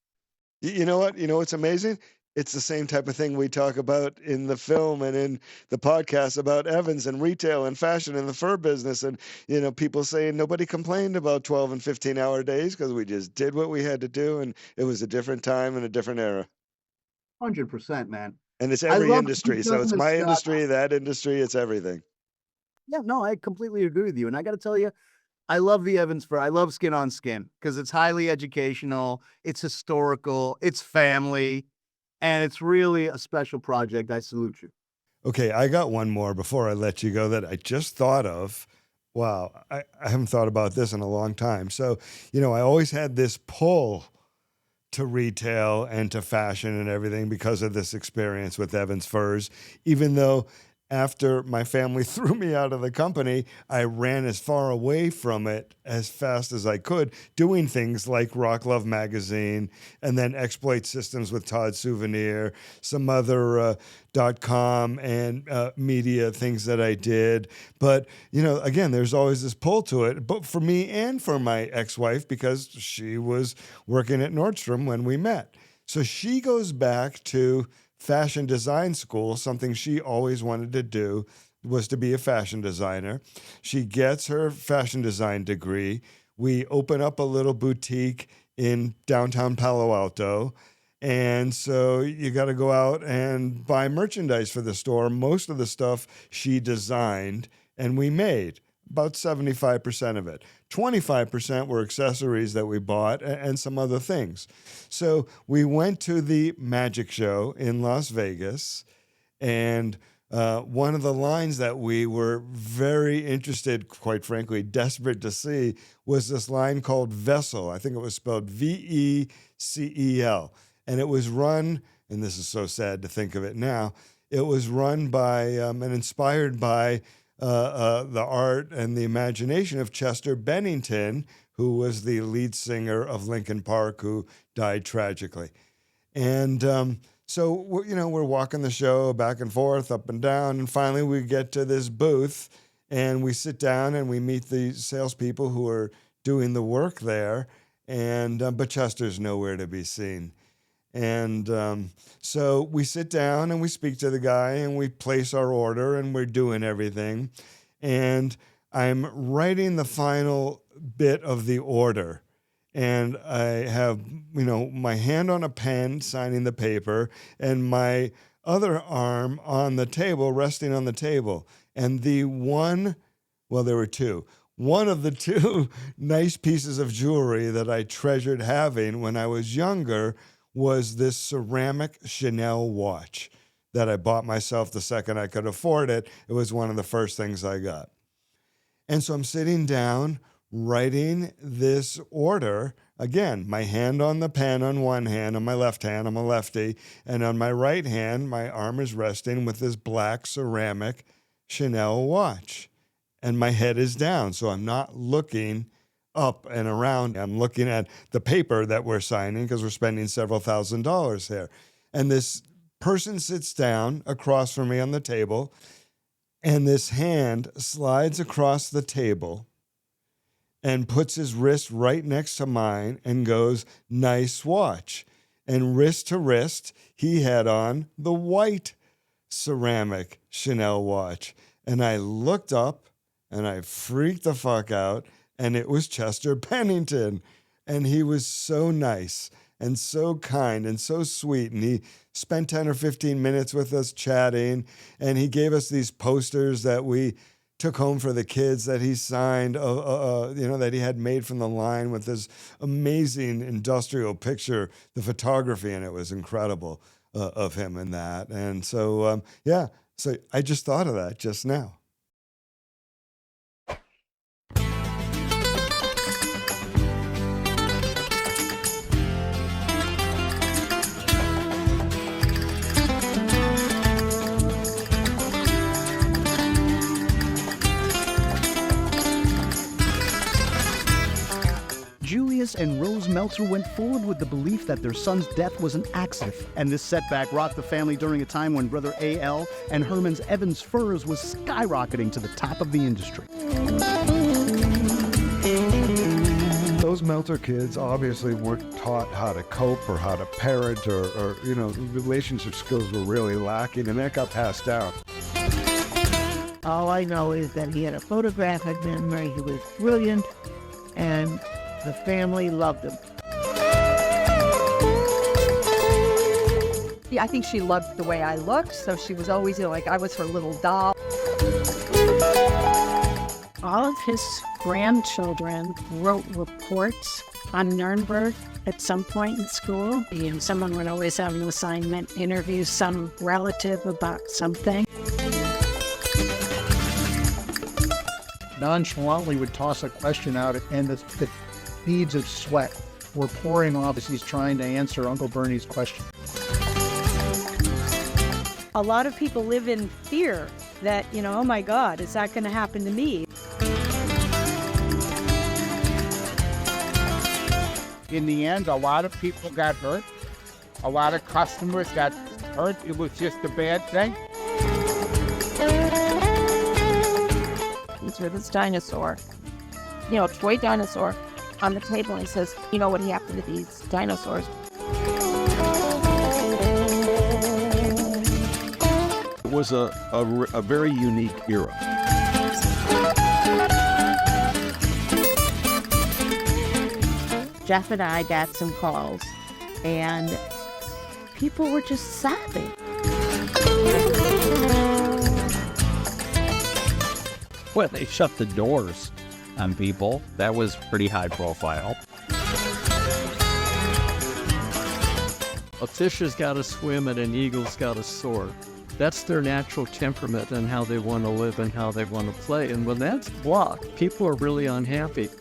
You know what? You know what's amazing? It's the same type of thing we talk about in the film and in the podcast about Evans and retail and fashion and the fur business. And, you know, people saying nobody complained about 12 and 15-hour days because we just did what we had to do. And it was a different time and a different era. 100%, man. And it's I every love industry. So it's business my stuff. industry, that industry, it's everything. Yeah, no, I completely agree with you. And I got to tell you, I love the Evans Fur. I love Skin on Skin because it's highly educational, it's historical, it's family, and it's really a special project. I salute you. Okay, I got one more before I let you go that I just thought of. Wow, I haven't thought about this in a long time. So, you know, I always had this pull to retail and to fashion and everything because of this experience with Evans Furs, even though after my family threw me out of the company, I ran as far away from it as fast as I could, doing things like Rock Love magazine and then Exploit Systems with Todd Souvignier, some other .com and media things that I did. But, you know, again, there's always this pull to it, but for me and for my ex-wife, because she was working at Nordstrom when we met. So she goes back to fashion design school. Something she always wanted to do was to be a fashion designer. She gets her fashion design degree. We open up a little boutique in downtown Palo Alto. And so you got to go out and buy merchandise for the store. Most of the stuff she designed and we made. About 75% of it. 25% were accessories that we bought and some other things. So we went to the magic show in Las Vegas, and one of the lines that we were very interested, quite frankly, desperate to see, was this line called Vecel. I think it was spelled Vecel. And it was run, and this is so sad to think of it now, it was run by and inspired by the art and the imagination of Chester Bennington, who was the lead singer of Linkin Park, who died tragically. And so, we're walking the show back and forth, up and down, and finally we get to this booth, and we sit down and we meet the salespeople who are doing the work there, and but Chester's nowhere to be seen. And so we sit down and we speak to the guy and we place our order and we're doing everything. And I'm writing the final bit of the order. And I have, my hand on a pen signing the paper and my other arm on the table, resting on the table. And there were two. One of the two nice pieces of jewelry that I treasured having when I was younger was this ceramic Chanel watch that I bought myself the second I could afford it. It was one of the first things I got. And so I'm sitting down writing this order. Again, my hand on the pen on one hand, on my left hand, I'm a lefty, and on my right hand, my arm is resting with this black ceramic Chanel watch. And my head is down, so I'm not looking up and around. I'm looking at the paper that we're signing because we're spending several $1,000s here. And this person sits down across from me on the table, and this hand slides across the table and puts his wrist right next to mine and goes, "Nice watch." And wrist to wrist, he had on the white ceramic Chanel watch. And I looked up and I freaked the fuck out. And it was Chester Bennington. And he was so nice and so kind and so sweet. And he spent 10 or 15 minutes with us chatting. And he gave us these posters that we took home for the kids that he signed, that he had made from the line with this amazing industrial picture. The photography in it was incredible of him in that. And so, so I just thought of that just now. Julius and Rose Meltzer went forward with the belief that their son's death was an accident. And this setback rocked the family during a time when brother A.L. and Herman's Evans Furs was skyrocketing to the top of the industry. Those Meltzer kids obviously weren't taught how to cope or how to parent or relationship skills were really lacking, and that got passed down. All I know is that he had a photographic memory, he was brilliant, and the family loved him. Yeah, I think she loved the way I looked, so she was always, like I was her little doll. All of his grandchildren wrote reports on Nuremberg at some point in school. And someone would always have an assignment, interview some relative about something. Nonchalantly would toss a question out, and the beads of sweat were pouring off as he's trying to answer Uncle Bernie's question. A lot of people live in fear that, oh my God, is that going to happen to me? In the end, a lot of people got hurt. A lot of customers got hurt. It was just a bad thing. He's with his dinosaur, toy dinosaur on the table, and he says, you know what happened to these dinosaurs? It was a very unique era. Jeff and I got some calls, and people were just sobbing. Well, they shut the doors on people. That was pretty high profile. A fish has got to swim and an eagle's got to soar. That's their natural temperament and how they want to live and how they want to play. And when that's blocked, people are really unhappy. It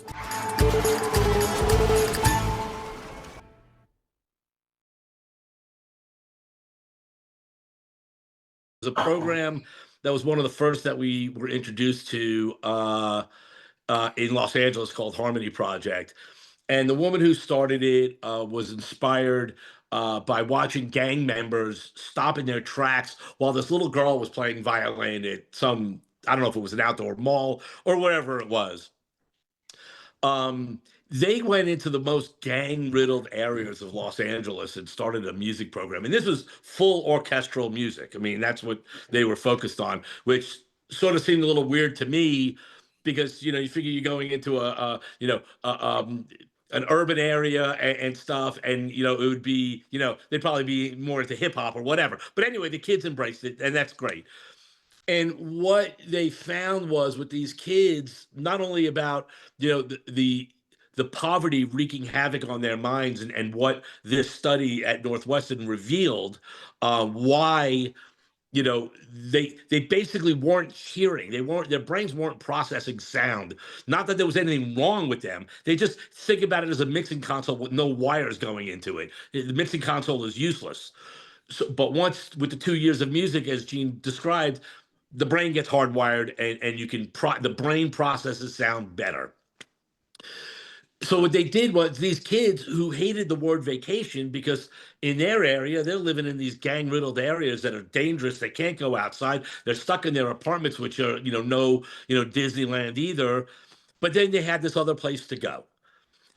was a program that was one of the first that we were introduced to in Los Angeles called Harmony Project. And the woman who started it was inspired by watching gang members stop in their tracks while this little girl was playing violin at some, I don't know if it was an outdoor mall or wherever it was. They went into the most gang-riddled areas of Los Angeles and started a music program. And this was full orchestral music. I mean, that's what they were focused on, which sort of seemed a little weird to me because, you figure you're going into an urban area and stuff, and it would be, they'd probably be more into hip hop or whatever. But anyway, the kids embraced it, and that's great. And what they found was with these kids, not only about the poverty wreaking havoc on their minds, and what this study at Northwestern revealed, why they basically weren't hearing. Their brains weren't processing sound. Not that there was anything wrong with them. They just think about it as a mixing console with no wires going into it. The mixing console is useless. So, but once with the 2 years of music, as Gene described, the brain gets hardwired, and you can the brain processes sound better. So what they did was these kids who hated the word vacation because in their area, they're living in these gang-riddled areas that are dangerous. They can't go outside. They're stuck in their apartments, which are, no Disneyland either. But then they had this other place to go.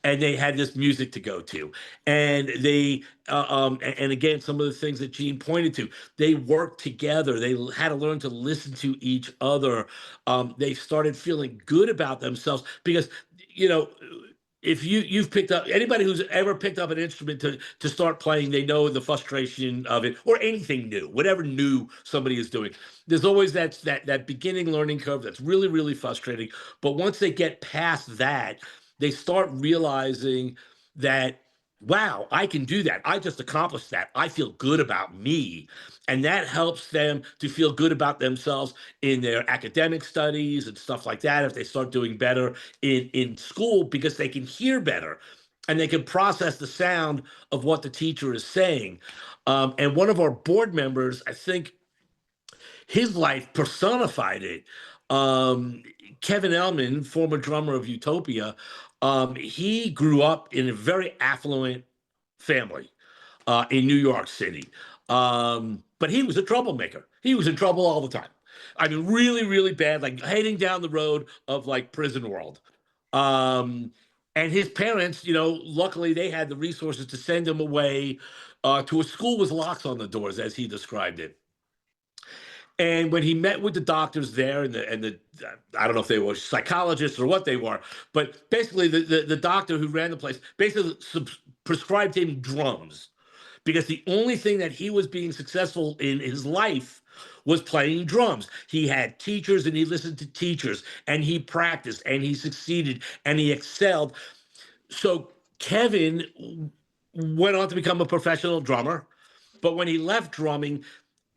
And they had this music to go to. And they, and again, some of the things that Gene pointed to, they worked together. They had to learn to listen to each other. They started feeling good about themselves because, if you've picked up, anybody who's ever picked up an instrument to start playing, they know the frustration of it, or anything new, whatever new somebody is doing. There's always that beginning learning curve that's really, really frustrating. But once they get past that, they start realizing that, wow, I can do that. I just accomplished that. I feel good about me. And that helps them to feel good about themselves in their academic studies and stuff like that. If they start doing better in school, because they can hear better and they can process the sound of what the teacher is saying. And one of our board members, I think his life personified it. Kevin Ellman, former drummer of Utopia, He grew up in a very affluent family in New York City. But he was a troublemaker. He was in trouble all the time. I mean, really, really bad, like heading down the road of like prison world. And his parents, you know, luckily they had the resources to send him away to a school with locks on the doors, as he described it. And when he met with the doctors there, and the I don't know if they were psychologists or what they were, but basically the doctor who ran the place basically prescribed him drums, because the only thing that he was being successful in his life was playing drums. He had teachers and he listened to teachers and he practiced and he succeeded and he excelled. So Kevin went on to become a professional drummer, but when he left drumming,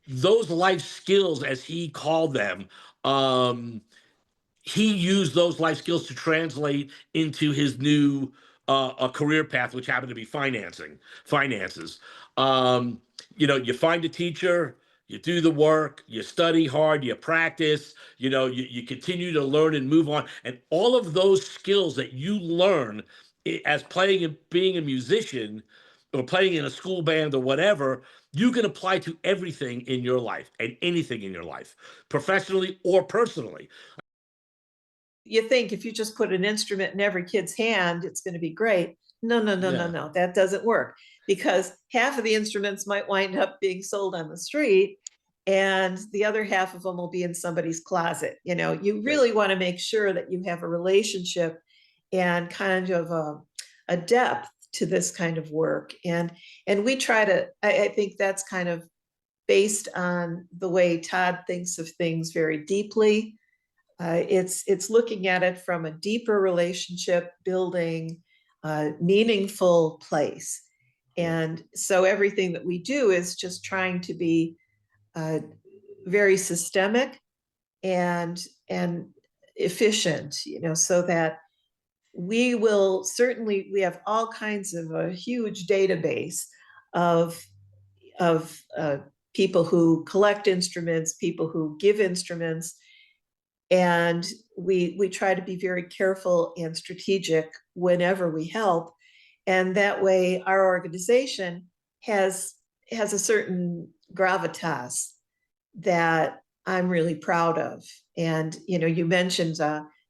those life skills, as he called them, he used those life skills to translate into his new a career path, which happened to be finances. You know, you find a teacher, you do the work, you study hard, you practice, you know, you continue to learn and move on. And all of those skills that you learn as playing and being a musician or playing in a school band or whatever, you can apply to everything in your life and anything in your life, professionally or personally. You think if you just put an instrument in every kid's hand, it's going to be great. No, that doesn't work, because half of the instruments might wind up being sold on the street and the other half of them will be in somebody's closet. You know, you really want to make sure that you have a relationship and kind of a depth to this kind of work. And we try to, I think that's kind of based on the way Todd thinks of things very deeply. It's looking at it from a deeper relationship building, meaningful place. And so everything that we do is just trying to be very systemic and efficient, you know, so that we have all kinds of a huge database of people who collect instruments, people who give instruments. And we try to be very careful and strategic whenever we help. And that way our organization has a certain gravitas that I'm really proud of. And, you know, you mentioned,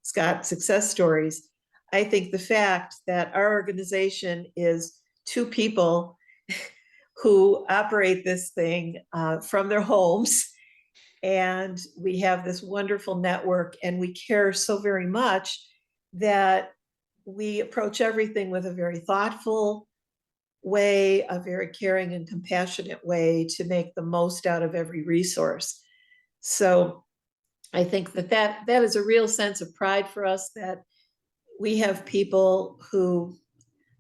Scott, success stories. I think the fact that our organization is two people who operate this thing from their homes, and we have this wonderful network, and we care so very much that we approach everything with a very thoughtful way, a very caring and compassionate way to make the most out of every resource. So I think that is a real sense of pride for us, that we have people who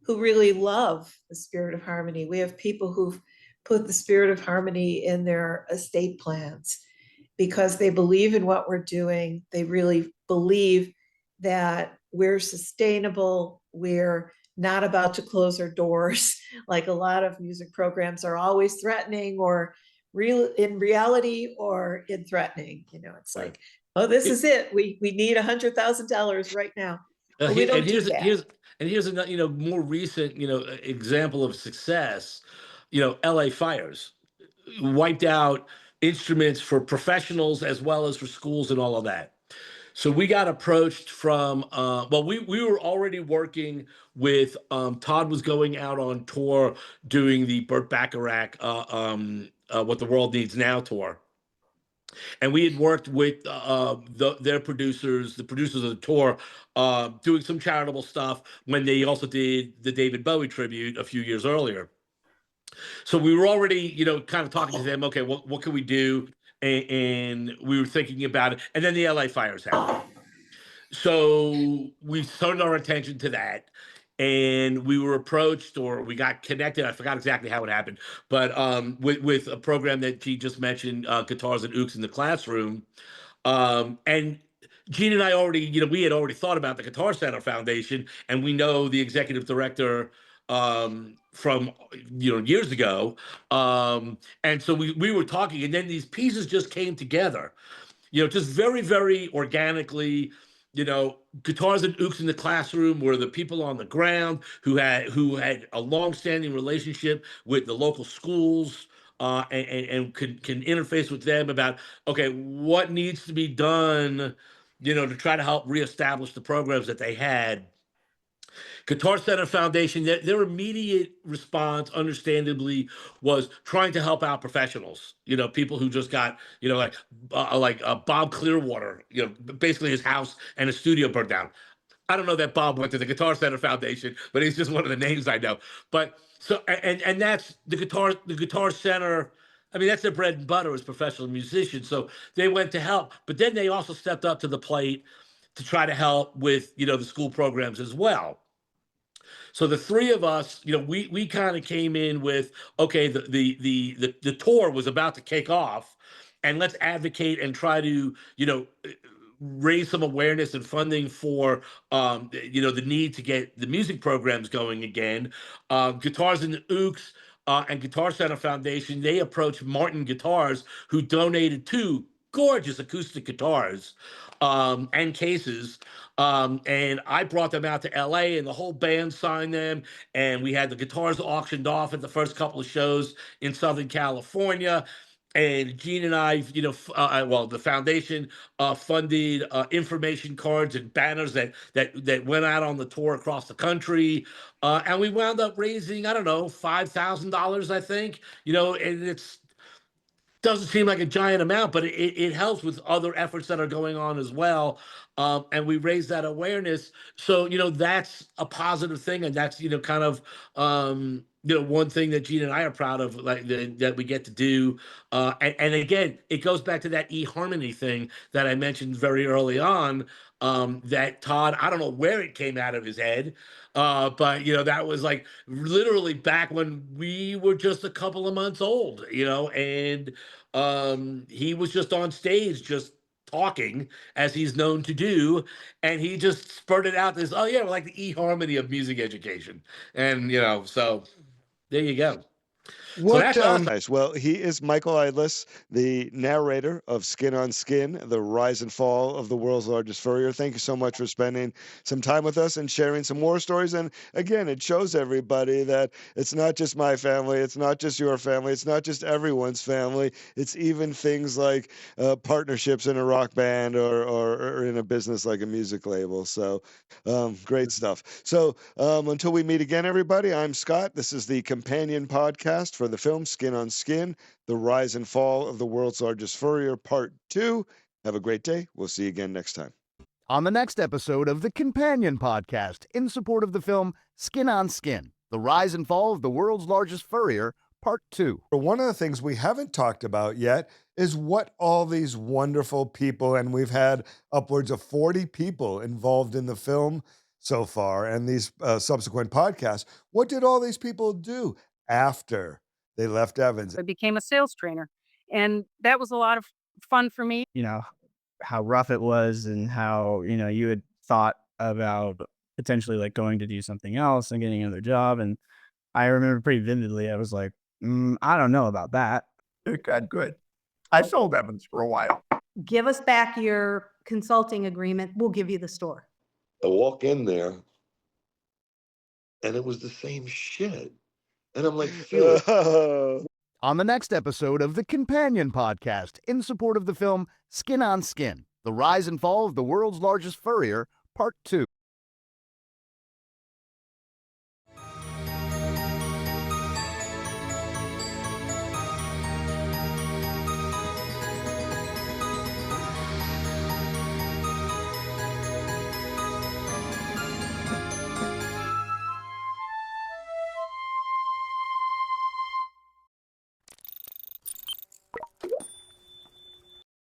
really love the spirit of harmony. We have people who've put the spirit of harmony in their estate plans because they believe in what we're doing. They really believe that we're sustainable. We're not about to close our doors like a lot of music programs are always threatening, or in reality or in threatening. You know, it's like, oh, this is it. We need $100,000 right now. We don't do that. Here's another, you know, more recent, you know, example of success. You know, LA fires wiped out instruments for professionals as well as for schools and all of that. So we got approached from, we were already working with, Todd was going out on tour doing the Burt Bacharach, What the World Needs Now tour. And we had worked with their producers, the producers of the tour, doing some charitable stuff when they also did the David Bowie tribute a few years earlier. So we were already, you know, kind of talking to them. Okay, what can we do? And we were thinking about it. And then the LA fires happened. So we turned our attention to that. And we were approached, or we got connected. I forgot exactly how it happened, but with a program that Gene just mentioned, Guitars and Ooks in the Classroom. And Gene and I already, you know, we had already thought about the Guitar Center Foundation, and we know the executive director from, you know, years ago. And so we were talking, and then these pieces just came together, you know, just very, very organically. guitars and ukes in the classroom were the people on the ground who had a long-standing relationship with the local schools, and can interface with them about, okay, what needs to be done, to try to help reestablish the programs that they had. Guitar Center Foundation, their immediate response, understandably, was trying to help out professionals. People who just got, like Bob Clearwater, basically his house and his studio burned down. I don't know that Bob went to the Guitar Center Foundation, but he's just one of the names I know. But so, and that's the Guitar Center. I mean, that's their bread and butter as professional musicians. So they went to help, but then they also stepped up to the plate to try to help with, the school programs as well. So the three of us, we kind of came in with, okay, the tour was about to kick off, and let's advocate and try to, raise some awareness and funding for, the need to get the music programs going again. Guitars and Ukes and Guitar Center Foundation, they approached Martin Guitars, who donated 2 gorgeous acoustic guitars and cases. And I brought them out to LA, and the whole band signed them. And we had the guitars auctioned off at the first couple of shows in Southern California. And Gene and I, the foundation funded information cards and banners that went out on the tour across the country. And we wound up raising, I don't know, $5,000, I think, and it's, doesn't seem like a giant amount, but it helps with other efforts that are going on as well. And we raise that awareness. So, that's a positive thing. And that's, kind of, one thing that Gene and I are proud of, like that we get to do. And again, it goes back to that eHarmony thing that I mentioned very early on, that Todd, I don't know where it came out of his head, but that was like literally back when we were just a couple of months old, and he was just on stage just talking, as he's known to do, and he just spurted out this, oh yeah, like the eHarmony of music education. And so there you go. What nice. Well, he is Michael Idlis, the narrator of Skin on Skin, the rise and fall of the world's largest furrier. Thank you so much for spending some time with us and sharing some more stories. And again, it shows everybody that it's not just my family, it's not just your family, it's not just everyone's family. It's even things like partnerships in a rock band or in a business like a music label. So great stuff. So until we meet again, everybody, I'm Scott. This is the companion podcast for the film Skin on Skin, The Rise and Fall of the World's Largest Furrier, Part 2. Have a great day. We'll see you again next time. On the next episode of the Companion Podcast, in support of the film Skin on Skin, The Rise and Fall of the World's Largest Furrier, Part 2. One of the things we haven't talked about yet is what all these wonderful people, and we've had upwards of 40 people involved in the film so far, and these subsequent podcasts, what did all these people do after they left Evans? I became a sales trainer, and that was a lot of fun for me. How rough it was, and how, you had thought about potentially like going to do something else and getting another job. And I remember pretty vividly, I was like, I don't know about that. It got good. I sold Evans for a while. Give us back your consulting agreement. We'll give you the store. I walk in there, and it was the same shit. And I'm like, Felix. On the next episode of the Companion Podcast, in support of the film Skin on Skin, The Rise and Fall of the World's Largest Furrier, Part 2.